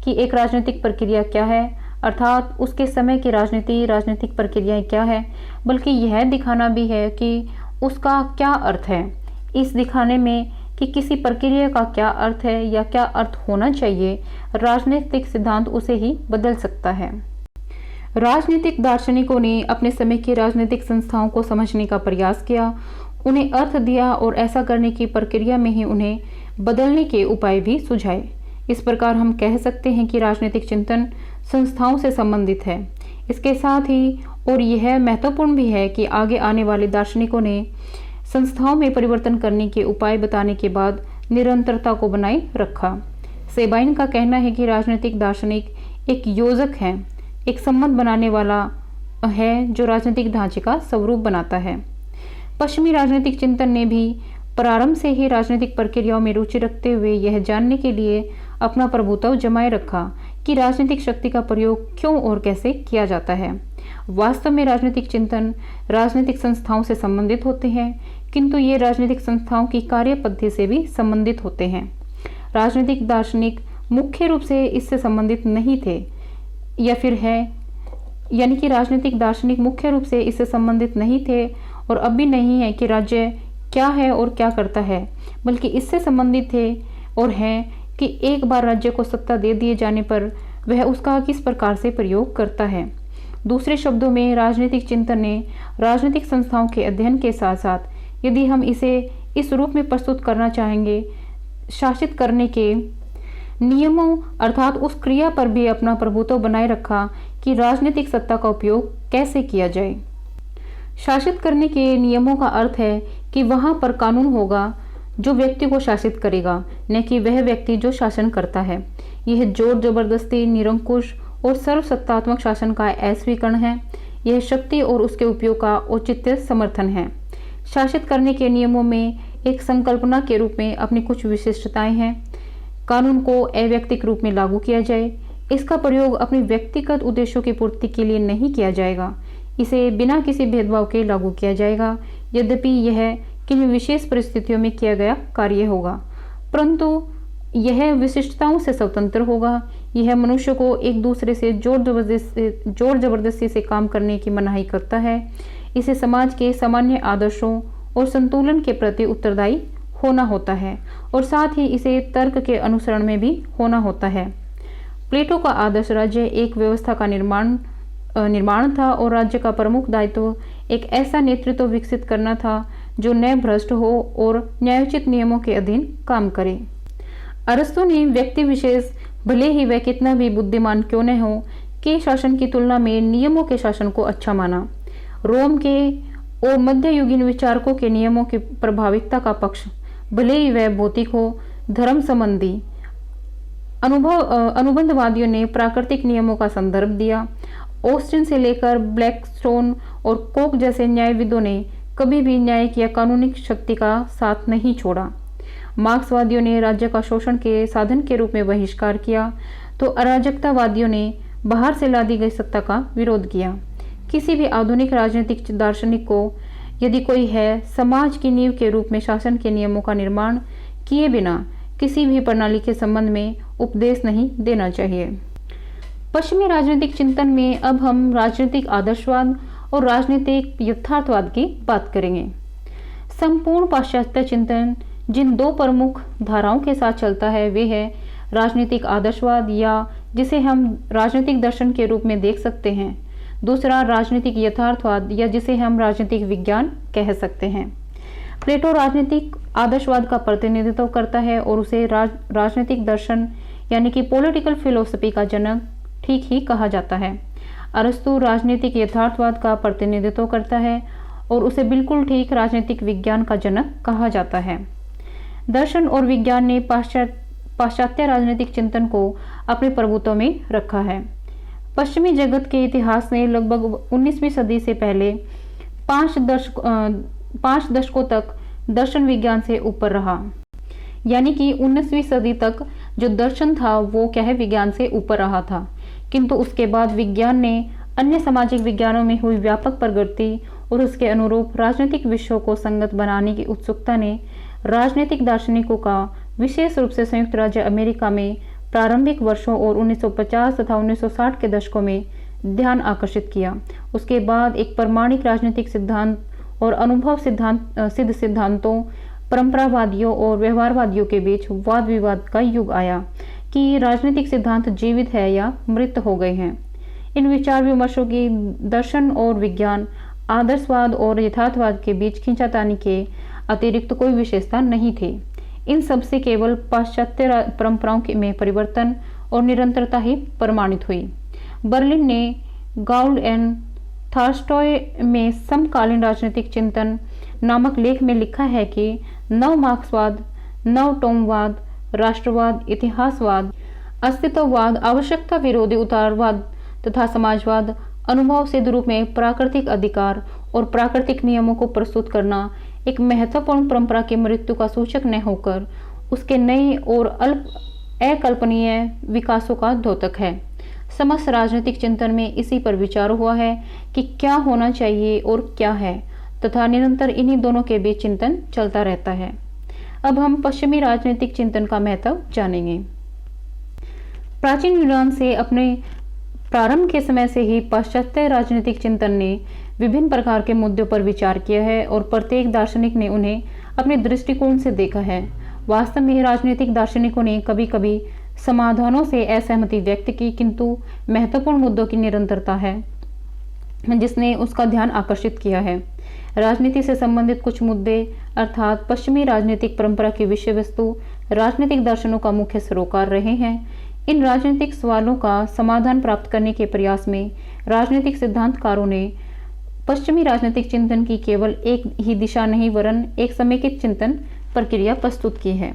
कि एक राजनीतिक प्रक्रिया क्या है अर्थात उसके समय की राजनीतिक प्रक्रियाएं क्या है, बल्कि यह दिखाना भी है कि उसका क्या अर्थ है। इस दिखाने में कि किसी प्रक्रिया का क्या अर्थ है या क्या अर्थ होना चाहिए, राजनीतिक सिद्धांत उसे ही बदल सकता है। राजनीतिक दार्शनिकों ने अपने समय की राजनीतिक संस्थाओं को समझने का प्रयास किया, उन्हें अर्थ दिया और ऐसा करने की प्रक्रिया में ही उन्हें बदलने के उपाय भी सुझाए। इस प्रकार हम कह सकते हैं कि राजनीतिक चिंतन संस्थाओं से संबंधित है। इसके साथ ही और यह महत्वपूर्ण भी है कि आगे आने वाले दार्शनिकों ने संस्थाओं में परिवर्तन करने के उपाय बताने के बाद निरंतरता को बनाए रखा। सेबाइन का कहना है कि राजनीतिक दार्शनिक एक योजक है, एक संबंध बनाने वाला है जो राजनीतिक ढांचे का स्वरूप बनाता है। पश्चिमी राजनीतिक चिंतन ने भी प्रारंभ से ही राजनीतिक प्रक्रियाओं में रुचि रखते हुए यह जानने के लिए अपना प्रभुत्व जमाए रखा कि राजनीतिक शक्ति का प्रयोग क्यों और कैसे किया जाता है। वास्तव में राजनीतिक चिंतन राजनीतिक संस्थाओं से संबंधित होते हैं किंतु ये राजनीतिक संस्थाओं की कार्य पद्धति से भी संबंधित होते हैं। राजनीतिक दार्शनिक मुख्य रूप से इससे संबंधित नहीं थे या फिर है, यानी कि राजनीतिक दार्शनिक मुख्य रूप से इससे संबंधित नहीं थे और अब भी नहीं है कि राज्य क्या है और क्या करता है, बल्कि इससे संबंधित थे और हैं कि एक बार राज्य को सत्ता दे दिए जाने पर वह उसका किस प्रकार से प्रयोग करता है। दूसरे शब्दों में, राजनीतिक चिंतन ने राजनीतिक संस्थाओं के अध्ययन के साथ साथ, यदि हम इसे इस रूप में प्रस्तुत करना चाहेंगे, शासित करने के नियमों अर्थात उस क्रिया पर भी अपना प्रभुत्व बनाए रखा कि राजनीतिक सत्ता का उपयोग कैसे किया जाए। शासित करने के नियमों का अर्थ है कि वहां पर कानून होगा जो व्यक्ति को शासित करेगा, न कि वह व्यक्ति जो शासन करता है। यह जोर जबरदस्ती, निरंकुश और सर्वसत्तात्मक शासन का अस्वीकरण है। यह शक्ति और उसके उपयोग का औचित्य समर्थन है। शासित करने के नियमों में एक संकल्पना के रूप में अपनी कुछ विशिष्टताएं हैं। कानून को अवैयक्तिक रूप में लागू किया जाए। इसका प्रयोग अपने व्यक्तिगत उद्देश्यों की पूर्ति के लिए नहीं किया जाएगा। इसे बिना किसी भेदभाव के लागू किया जाएगा, यद्यपि यह किन विशेष परिस्थितियों में किया गया कार्य होगा, परंतु यह विशिष्टताओं से स्वतंत्र होगा। यह मनुष्य को एक दूसरे से जोर जबरदस्ती से काम करने की मनाही करता है। इसे समाज के सामान्य आदर्शों और संतुलन के प्रति उत्तरदायी होना होता है और साथ ही इसे तर्क के अनुसरण में भी होना होता है। प्लेटो का आदर्श राज्य एक व्यवस्था का निर्माण था और राज्य का प्रमुख दायित्व एक ऐसा नेतृत्व विकसित करना था जो न्याय भ्रष्ट हो और न्यायोचित नियमों के अधीन काम करे। अरस्तु ने व्यक्ति विशेष, भले ही वह कितना भी बुद्धिमान क्यों न हो, के शासन की तुलना में नियमों के शासन को अच्छा माना। रोम के और मध्ययुगीन विचारकों के नियमों की प्रभाविकता का पक्ष, भले ही वह भौतिक हो, धर्म संबंधी अनुबंधवादियों ने प्राकृतिक नियमों का संदर्भ दिया। ऑस्टिन से लेकर ब्लैकस्टोन और कोक जैसे न्यायविदों ने कभी भी न्यायिक या कानूनिक शक्ति का साथ नहीं छोड़ा। मार्क्सवादियों ने राज्य का शोषण के साधन के रूप में बहिष्कार किया, तो अराजकतावादियों ने बाहर से लादी गई सत्ता का विरोध किया। किसी भी आधुनिक राजनीतिक दार्शनिक को, यदि कोई है, समाज की नींव के रूप में शासन के नियमों का निर्माण किए बिना किसी भी प्रणाली के संबंध में उपदेश नहीं देना चाहिए। पश्चिमी राजनीतिक चिंतन में अब हम राजनीतिक आदर्शवाद और राजनीतिक यथार्थवाद की बात करेंगे। संपूर्ण पाश्चात्य चिंतन जिन दो प्रमुख धाराओं के साथ चलता है वे है राजनीतिक आदर्शवाद, या जिसे हम राजनीतिक दर्शन के रूप में देख सकते हैं, दूसरा राजनीतिक यथार्थवाद, या जिसे हम राजनीतिक विज्ञान कह सकते हैं। प्लेटो राजनीतिक आदर्शवाद का प्रतिनिधित्व करता है और उसे राजनीतिक दर्शन यानी कि पॉलिटिकल फिलोसफी का जनक ठीक ही कहा जाता है। अरस्तु राजनीतिक यथार्थवाद का प्रतिनिधित्व करता है और उसे बिल्कुल ठीक राजनीतिक विज्ञान का जनक कहा जाता है। दर्शन और विज्ञान ने पाश्चात्य राजनीतिक चिंतन को अपने प्रभुत्व में रखा है। पश्चिमी जगत के इतिहास में लगभग 19वीं सदी से पहले 5 दशकों तक दर्शन विज्ञान से ऊपर रहा, यानी कि 19वीं सदी तक जो दर्शन था वो क्या है, विज्ञान से ऊपर रहा था। किंतु उसके बाद विज्ञान ने अन्य सामाजिक विज्ञानों में हुई व्यापक प्रगति और उसके अनुरूप राजनीतिक विषयों को संगत बनाने की उत्सुकता ने राजनीतिक दार्शनिकों का विशेष रूप से संयुक्त राज्य अमेरिका में प्रारंभिक वर्षों और 1950 तथा 1960 के दशकों में ध्यान आकर्षित किया। उसके बाद एक प्रमाणिक राजनीतिक सिद्धांत और अनुभव सिद्ध सिद्धांतों, परंपरावादियों और व्यवहारवादियों के बीच वाद विवाद का युग आया कि राजनीतिक सिद्धांत जीवित है या मृत हो गए हैं। इन विचार विमर्शों की दर्शन और विज्ञान, आदर्शवाद और यथार्थवाद के बीच खींचातानी के अतिरिक्त कोई विशेषता नहीं थी। इन सब से केवल पाश्चात्य परंपराओं में परिवर्तन और निरंतरता ही प्रमाणित हुई। बर्लिन ने गाउल्ड एंड थार्स्टॉय में समकालीन राजनीतिक चिंतन नामक लेख में लिखा है कि नव मार्क्सवाद, नव टोमवाद, राष्ट्रवाद, इतिहासवाद, अस्तित्ववाद, आवश्यकता विरोधी उदारवाद तथा समाजवाद अनुभव सिद्ध रूप में प्राकृतिक अधिकार और प्राकृतिक नियमों को प्रस्तुत करना एक महत्वपूर्ण परंपरा की मृत्यु का सूचक न होकर उसके नए और अकल्पनीय विकासों का द्योतक है। समस्त राजनीतिक चिंतन में इसी पर विचार हुआ है कि क्या होना चाहिए और क्या है, तथा निरंतर इन्हीं दोनों के बीच चिंतन चलता रहता है। अब हम पश्चिमी राजनीतिक चिंतन का महत्व जानेंगे। प्राचीन यूनान से अपने प्रारंभ के समय से ही पाश्चात्य राजनीतिक चिंतन ने विभिन्न प्रकार के मुद्दों पर विचार किया है और प्रत्येक दार्शनिक ने उन्हें अपने दृष्टिकोण से देखा है। वास्तव में राजनीतिक दार्शनिकों ने कभी कभी समाधानों से असहमति व्यक्त की, किंतु महत्वपूर्ण मुद्दों की निरंतरता है जिसने उसका ध्यान आकर्षित किया है। राजनीति से संबंधित कुछ मुद्दे अर्थात पश्चिमी राजनीतिक परंपरा की विषय वस्तु राजनीतिक दर्शनों का मुख्य सरोकार रहे हैं। इन राजनीतिक सवालों का समाधान प्राप्त करने के प्रयास में राजनीतिक सिद्धांतकारों ने पश्चिमी राजनीतिक चिंतन की केवल एक ही दिशा नहीं वरन एक समेकित चिंतन प्रक्रिया प्रस्तुत की है।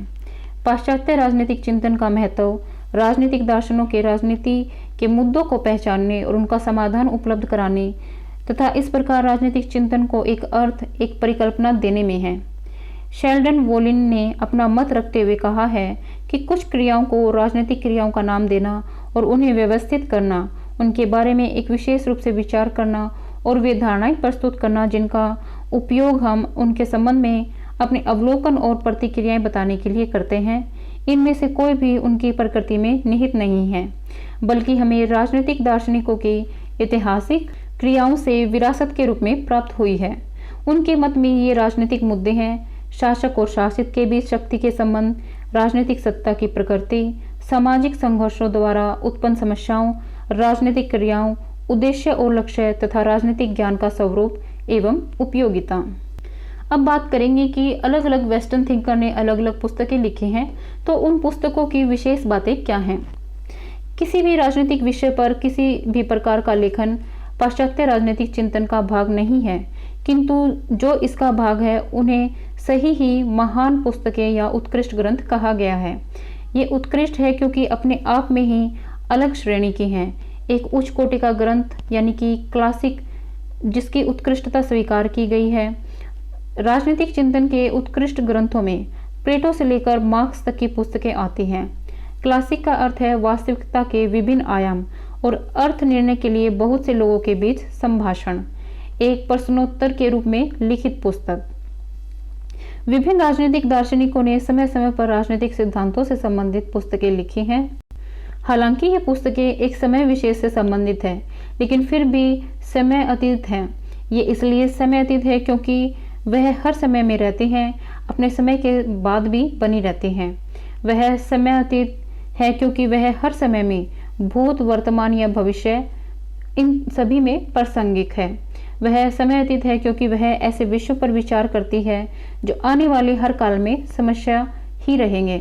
पाश्चात्य राजनीतिक चिंतन का महत्व राजनीतिक दर्शनों के राजनीति के मुद्दों को पहचानने और उनका समाधान उपलब्ध कराने तथा इस प्रकार राजनीतिक चिंतन को एक अर्थ, एक परिकल्पना देने में है। शेल्डन वोलिन ने अपना मत रखते हुए कहा है कि कुछ क्रियाओं को राजनीतिक क्रियाओं का नाम देना और उन्हें व्यवस्थित करना, उनके बारे में एक विशेष रूप से विचार करना और वे धारणाएं प्रस्तुत करना जिनका उपयोग हम उनके संबंध में अपने अवलोकन और प्रतिक्रियाएं बताने के लिए करते हैं, इनमें से कोई भी उनकी प्रकृति में निहित नहीं है, बल्कि हमें राजनीतिक दार्शनिकों की ऐतिहासिक क्रियाओं से विरासत के रूप में प्राप्त हुई है। उनके मत में ये राजनीतिक मुद्दे हैं: शासक और शासित के बीच शक्ति के संबंध, राजनीतिक सत्ता की प्रकृति, सामाजिक संघर्षों द्वारा उत्पन्न समस्याओं, राजनीतिक क्रियाओं, उद्देश्य और लक्ष्य तथा राजनीतिक ज्ञान का स्वरूप एवं उपयोगिता। अब बात करेंगे कि अलग अलग वेस्टर्न थिंकर ने अलग अलग पुस्तकें लिखी हैं, तो उन पुस्तकों की विशेष बातें क्या हैं। किसी भी राजनीतिक विषय पर किसी भी प्रकार का लेखन पाश्चात्य राजनीतिक चिंतन का भाग नहीं है, किंतु जो इसका भाग है उन्हें सही ही महान पुस्तकें या उत्कृष्ट ग्रंथ कहा गया है। ये उत्कृष्ट है क्योंकि अपने आप में ही अलग श्रेणी की हैं। एक उच्च कोटि का ग्रंथ यानी कि क्लासिक जिसकी उत्कृष्टता स्वीकार की गई है। राजनीतिक चिंतन के उत्कृष्ट ग्रंथों में प्लेटो से लेकर मार्क्स तक की पुस्तकें आती हैं। क्लासिक का अर्थ है वास्तविकता के विभिन्न आयाम और अर्थ निर्णय के लिए बहुत से लोगों के बीच संभाषण, एक प्रश्नोत्तर के रूप में लिखित पुस्तक। विभिन्न राजनीतिक दार्शनिकों ने समय समय पर राजनीतिक सिद्धांतों से संबंधित पुस्तकें लिखी हैं। हालांकि ये पुस्तकें एक समय विशेष से संबंधित हैं, लेकिन फिर भी समय अतीत हैं। ये इसलिए समय अतीत है क्योंकि वह हर समय में रहते हैं, अपने समय के बाद भी बनी रहते हैं। वह समय अतीत है क्योंकि वह हर समय में भूत, वर्तमान या भविष्य इन सभी में प्रासंगिक है। वह समय अतीत है क्योंकि वह ऐसे विषयों पर विचार करती है जो आने वाले हर काल में समस्या ही रहेंगे।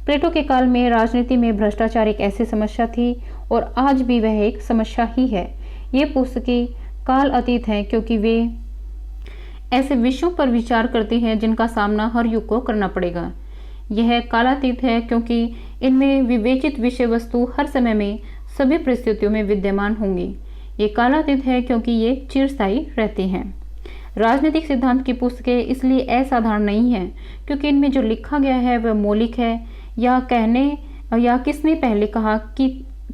प्लेटो के काल में राजनीति में भ्रष्टाचार एक ऐसी समस्या थी और आज भी वह एक समस्या ही है। ये पुस्तकें काल अतीत हैं क्योंकि वे ऐसे विषयों पर विचार करती हैं जिनका सामना हर युग को करना पड़ेगा। यह कालातीत है क्योंकि इनमें विवेचित विषय वस्तु हर समय में सभी परिस्थितियों में विद्यमान होंगी। ये कालातीत है क्योंकि ये चिरस्थायी रहती हैं। राजनीतिक सिद्धांत की पुस्तकें इसलिए असाधारण नहीं है क्योंकि इनमें जो लिखा गया है वह मौलिक है या कहने या किसने पहले कहा की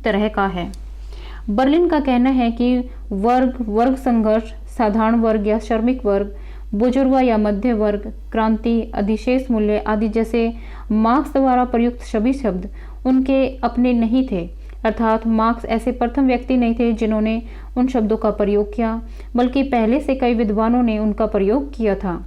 तरह का है। बर्लिन का कहना है कि वर्ग संघर्ष, साधारण वर्ग या श्रमिक वर्ग, बुजुर्ग या मध्य वर्ग, क्रांति, अधिशेष मूल्य आदि जैसे मार्क्स द्वारा प्रयुक्त सभी शब्द उनके अपने नहीं थे। अर्थात मार्क्स ऐसे प्रथम व्यक्ति नहीं थे जिन्होंने उन शब्दों का प्रयोग किया, बल्कि पहले से कई विद्वानों ने उनका प्रयोग किया था।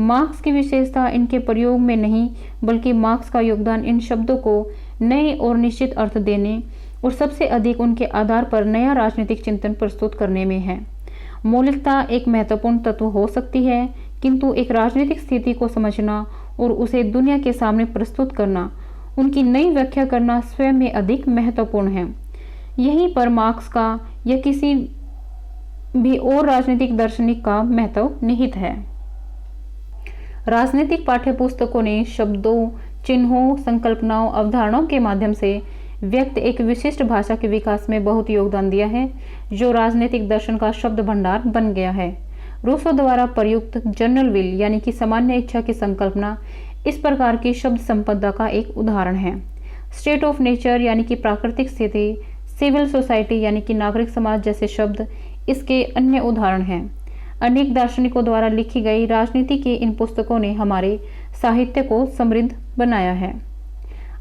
मार्क्स की विशेषता इनके प्रयोग में नहीं, बल्कि मार्क्स का योगदान इन शब्दों को नए और निश्चित अर्थ देने और सबसे अधिक उनके आधार पर नया राजनीतिक चिंतन प्रस्तुत करने में है। मौलिकता एक महत्वपूर्ण तत्व हो सकती है, किंतु एक राजनीतिक स्थिति को समझना और उसे दुनिया के सामने प्रस्तुत करना, उनकी नई व्याख्या करना स्वयं में अधिक महत्वपूर्ण है। यहीं पर मार्क्स का या किसी भी और राजनीतिक दार्शनिक का महत्व निहित है। राजनीतिक पाठ्यपुस्तकों ने शब्दों, चिन्हों, संकल्पनाओं, अवधारणाओं के माध्यम से व्यक्त एक विशिष्ट भाषा के विकास में बहुत योगदान दिया है, जो राजनीतिक दर्शन का शब्द भंडार बन गया है। रूसो द्वारा प्रयुक्त जनरल विल यानी कि सामान्य इच्छा की संकल्पना इस प्रकार की शब्द संपदा का एक उदाहरण है। स्टेट ऑफ नेचर यानी कि प्राकृतिक स्थिति, सिविल सोसाइटी यानी कि नागरिक समाज जैसे शब्द इसके अन्य उदाहरण हैं। अनेक दार्शनिकों द्वारा लिखी गई राजनीति की इन पुस्तकों ने हमारे साहित्य को समृद्ध बनाया है।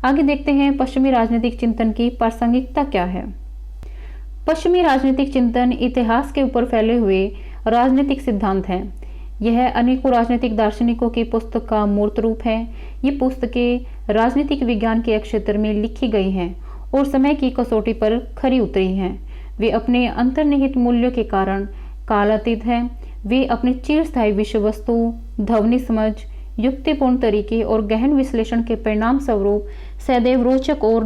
आगे देखते हैं पश्चिमी राजनीतिक चिंतन की प्रासंगिकता क्या है। पश्चिमी राजनीतिक चिंतन इतिहास के ऊपर फैले हुए राजनीतिक सिद्धांत हैं। यह अनेकों राजनीतिक दार्शनिकों की पुस्तक का मूर्त रूप है। ये पुस्तकें राजनीतिक विज्ञान के क्षेत्र में लिखी गई हैं और समय की कसौटी पर खरी उतरी हैं। वे अपने अंतर्निहित मूल्यों के कारण कालातीत हैं। वे अपने चिरस्थायी विषय वस्तु, ध्वनि समझ, युक्तिपूर्ण तरीके और गहन विश्लेषण के परिणाम स्वरूप सदैव रोचक और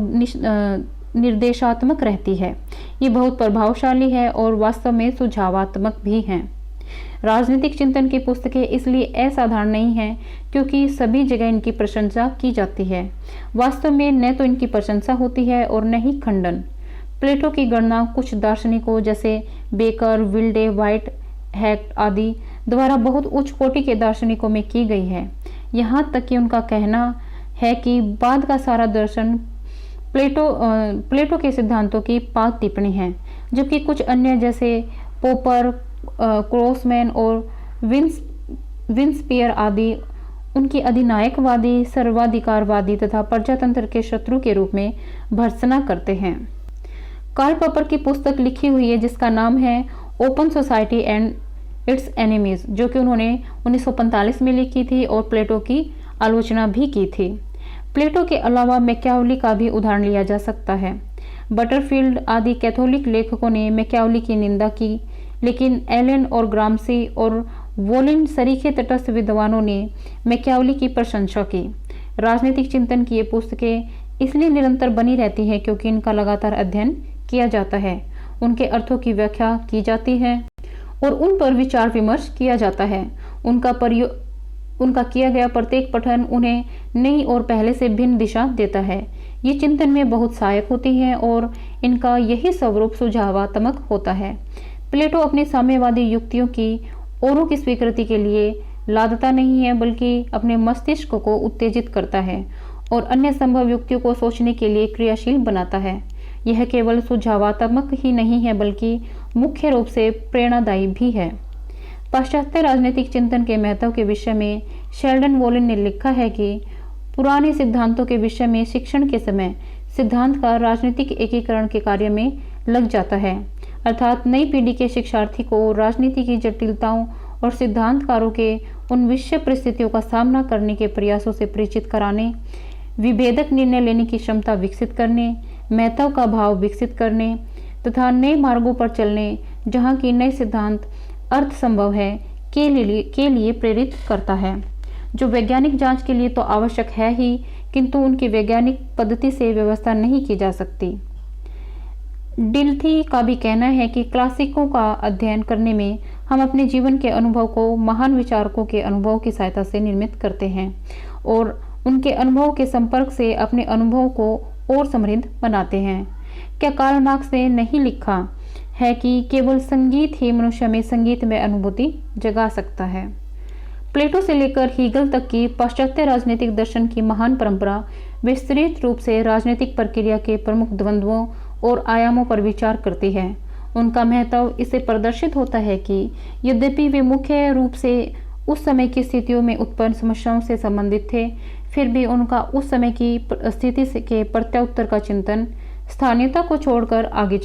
निर्देशात्मक रहती है। ये बहुत प्रभावशाली है और वास्तव में सुझावात्मक भी हैं। राजनीतिक चिंतन की पुस्तकें इसलिए असाधारण नहीं हैं क्योंकि सभी जगह इनकी प्रशंसा की जाती है। वास्तव में न तो इनकी प्रशंसा होती है और न ही खंडन। प्लेटो की गणना कुछ दार्शनिकों जैसे बेकर, विल्डे, व्हाइट हैट आदि द्वारा बहुत उच्च कोटि के दार्शनिकों में की गई है। यहाँ तक कि उनका कहना है कि बाद का सारा दर्शन प्लेटो के सिद्धांतों की पाद टिप्पणी है, जबकि कुछ अन्य जैसे पोपर, क्रॉसमैन और विंसपियर आदि उनकी अधिनायकवादी, सर्वाधिकारवादी तथा प्रजातंत्र के शत्रु के रूप में भर्त्सना करते हैं। कार्ल पॉपर की पुस्तक लिखी हुई है जिसका नाम है open society and it's enemies, जो कि उन्होंने 1945 में लिखी थी और प्लेटो की आलोचना भी की थी। प्लेटो के अलावा मैकियावेली का भी उदाहरण लिया जा सकता है। बटरफील्ड आदि कैथोलिक लेखकों ने मैकियावेली की निंदा की, लेकिन एलन और ग्राम्सी और वोलिन सरीखे तटस्थ विद्वानों ने मैकियावेली की प्रशंसा की। राजनीतिक चिंतन की ये पुस्तकें इसलिए निरंतर बनी रहती हैं क्योंकि इनका लगातार अध्ययन किया जाता है, उनके अर्थों की व्याख्या की जाती है और उन पर विचार विमर्श किया जाता है। उनका किया गया प्रत्येक पठन उन्हें नई और पहले से भिन्न दिशा देता है। ये चिंतन में बहुत सहायक होती हैं और इनका यही स्वरूप सुझावात्मक होता है। प्लेटो अपनी साम्यवादी युक्तियों की औरों की स्वीकृति के लिए लादता नहीं है, बल्कि अपने मस्तिष्क को उत्तेजित करता है और अन्य संभव युक्तियों को सोचने के लिए क्रियाशील बनाता है। यह केवल सुझावात्मक ही नहीं है बल्कि मुख्य रूप से प्रेरणादायी भी है। पाश्चात्य राजनीतिक चिंतन के महत्व के विषय में शेल्डन वोलिन ने लिखा है कि पुराने सिद्धांतों के विषय में शिक्षण के समय सिद्धांत का राजनीतिक एकीकरण के कार्य में लग जाता है, अर्थात नई पीढ़ी के शिक्षार्थी को राजनीति की जटिलताओं और सिद्धांतकारों के उन विषय परिस्थितियों का सामना करने के प्रयासों से परिचित कराने, विभेदक निर्णय लेने की क्षमता विकसित करने, महत्व का भाव विकसित करने तथा नए मार्गों पर चलने जहाँ की नए सिद्धांत अर्थ संभव है के लिए प्रेरित करता है, जो वैज्ञानिक जांच के लिए तो आवश्यक है ही, किंतु उनकी वैज्ञानिक पद्धति से व्यवस्था नहीं की जा सकती। डिल्थी का भी कहना है कि क्लासिकों का अध्ययन करने में हम अपने जीवन के अनुभव को महान विचारकों के अनुभव की सहायता से निर्मित करते हैं और उनके अनुभव के संपर्क से अपने अनुभव को और समृद्ध बनाते हैं। क्या कार्ल मार्क्स ने नहीं लिखा है कि केवल संगीत ही मनुष्य में संगीत में अनुभूति जगा सकता है। प्लेटो से लेकर हीगल तक की पाश्चात्य राजनीतिक दर्शन की महान परंपरा विस्तृत रूप से राजनीतिक प्रक्रिया के प्रमुख द्वंद्वों और आयामों पर विचार करती है। उनका महत्व इससे प्रदर्शित होता है कि यद्यपि वे मुख्य रूप से उस समय की स्थितियों में उत्पन्न समस्याओं से संबंधित थे, फिर भी उनका उस समय की स्थिति के प्रत्युत्तर का चिंतन स्थानीयता को छोड़कर आगे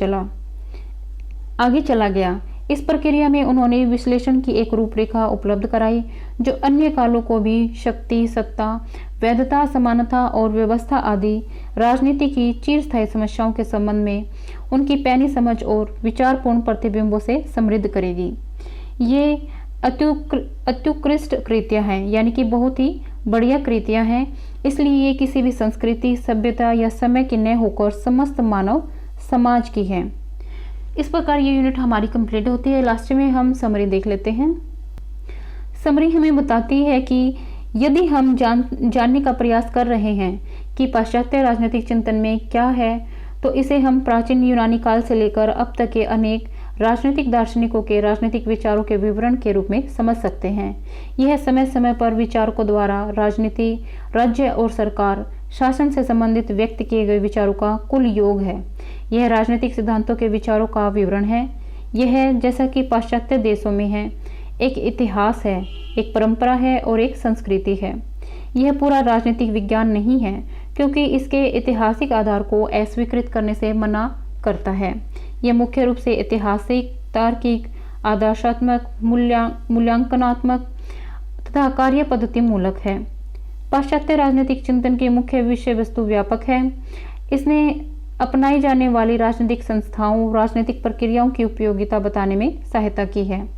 चला गया। इस प्रक्रिया में उन्होंने विश्लेषण की एक रूपरेखा उपलब्ध कराई जो अन्य कालों को भी शक्ति, सत्ता, वैधता, समानता और व्यवस्था आदि राजनीति की चिरस्थायी समस्याओं के संबंध में उनकी पैनी समझ और विचारपूर्ण प्रतिबिंबों से समृद्ध करेगी। ये अत्युत्कृष्ट कृतियाँ हैं, यानी कि बहुत ही बढ़िया कृतियाँ हैं, इसलिए ये किसी भी संस्कृति, सभ्यता या समय की न होकर समस्त मानव समाज की है। इस प्रकार ये यूनिट हमारी कंप्लीट होती है। लास्ट में हम समरी देख लेते हैं। समरी हमें बताती है कि यदि हम जानने का प्रयास कर रहे हैं कि पाश्चात्य राजनीतिक चिंतन में क्या है, तो इसे हम प्राचीन यूनानी काल से लेकर अब तक के अनेक राजनीतिक दार्शनिकों के राजनीतिक विचारों के विवरण के रूप में समझ सकते हैं। यह समय समय पर विचारकों द्वारा राजनीति, राज्य और सरकार, शासन से संबंधित व्यक्त किए गए विचारों का कुल योग है। यह राजनीतिक सिद्धांतों के विचारों का विवरण है। यह, जैसा कि पाश्चात्य देशों में है, एक इतिहास है, एक परंपरा है और एक संस्कृति है। यह पूरा राजनीतिक विज्ञान नहीं है, क्योंकि इसके ऐतिहासिक आधार को अस्वीकृत करने से मना करता है। यह मुख्य रूप से ऐतिहासिक, तार्किक, आदर्शात्मक, मूल्यांकनात्मक तथा कार्य पद्धति मूलक है। पाश्चात्य राजनीतिक चिंतन की मुख्य विषय वस्तु व्यापक है। इसने अपनाई जाने वाली राजनीतिक संस्थाओं, राजनीतिक प्रक्रियाओं की उपयोगिता बताने में सहायता की है।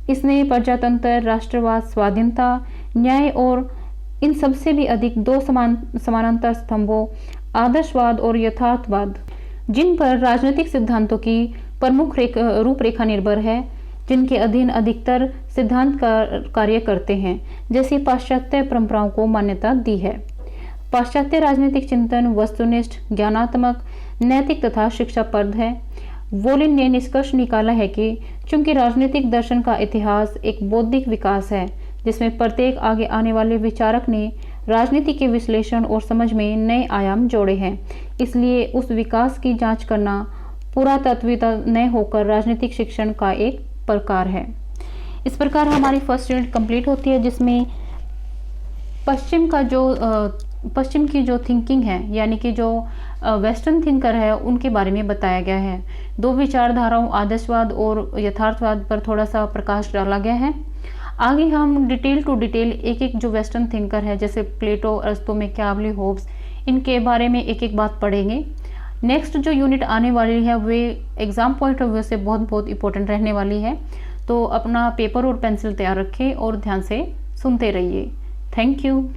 इसने प्रजातंत्र, राष्ट्रवाद, स्वाधीनता, न्याय और इन सबसे भी अधिक दो समानांतर स्तंभों, आदर्शवाद और यथार्थवाद, जिन पर राजनीतिक सिद्धांतों की प्रमुख रूपरेखा निर्भर है, जिनके अधीन अधिकतर सिद्धांत कार्य करते हैं, जैसी पाश्चात्य परंपराओं को मान्यता दी है। पाश्चात्य राजनीतिक चिंतन वस्तुनिष्ठ, ज्ञानात्मक, नैतिक तथा शिक्षाप्रद है। वोलिन ने निष्कर्ष निकाला है कि चूंकि राजनीतिक दर्शन का इतिहास एक बौद्धिक विकास है, जिसमें प्रत्येक आगे आने वाले विचारक ने राजनीति के विश्लेषण और समझ में नए आयाम जोड़े हैं, इसलिए उस विकास की जांच करना पुरातत्विता न होकर राजनीतिक शिक्षण का एक प्रकार है। इस प्रकार हमारी फर्स्ट यूनिट कंप्लीट होती है, जिसमें पश्चिम की जो थिंकिंग है, यानी कि जो वेस्टर्न थिंकर है, उनके बारे में बताया गया है। दो विचारधाराओं, आदर्शवाद और यथार्थवाद पर थोड़ा सा प्रकाश डाला गया है। आगे हम डिटेल टू डिटेल एक एक जो वेस्टर्न थिंकर है, जैसे प्लेटो, अरिस्टो, मैकियावेली, होब्स, इनके बारे में एक एक बात पढ़ेंगे। नेक्स्ट जो यूनिट आने वाली है वे एग्जाम पॉइंट ऑफ व्यू से बहुत इंपॉर्टेंट रहने वाली है। तो अपना पेपर और पेंसिल तैयार रखें और ध्यान से सुनते रहिए। Thank you.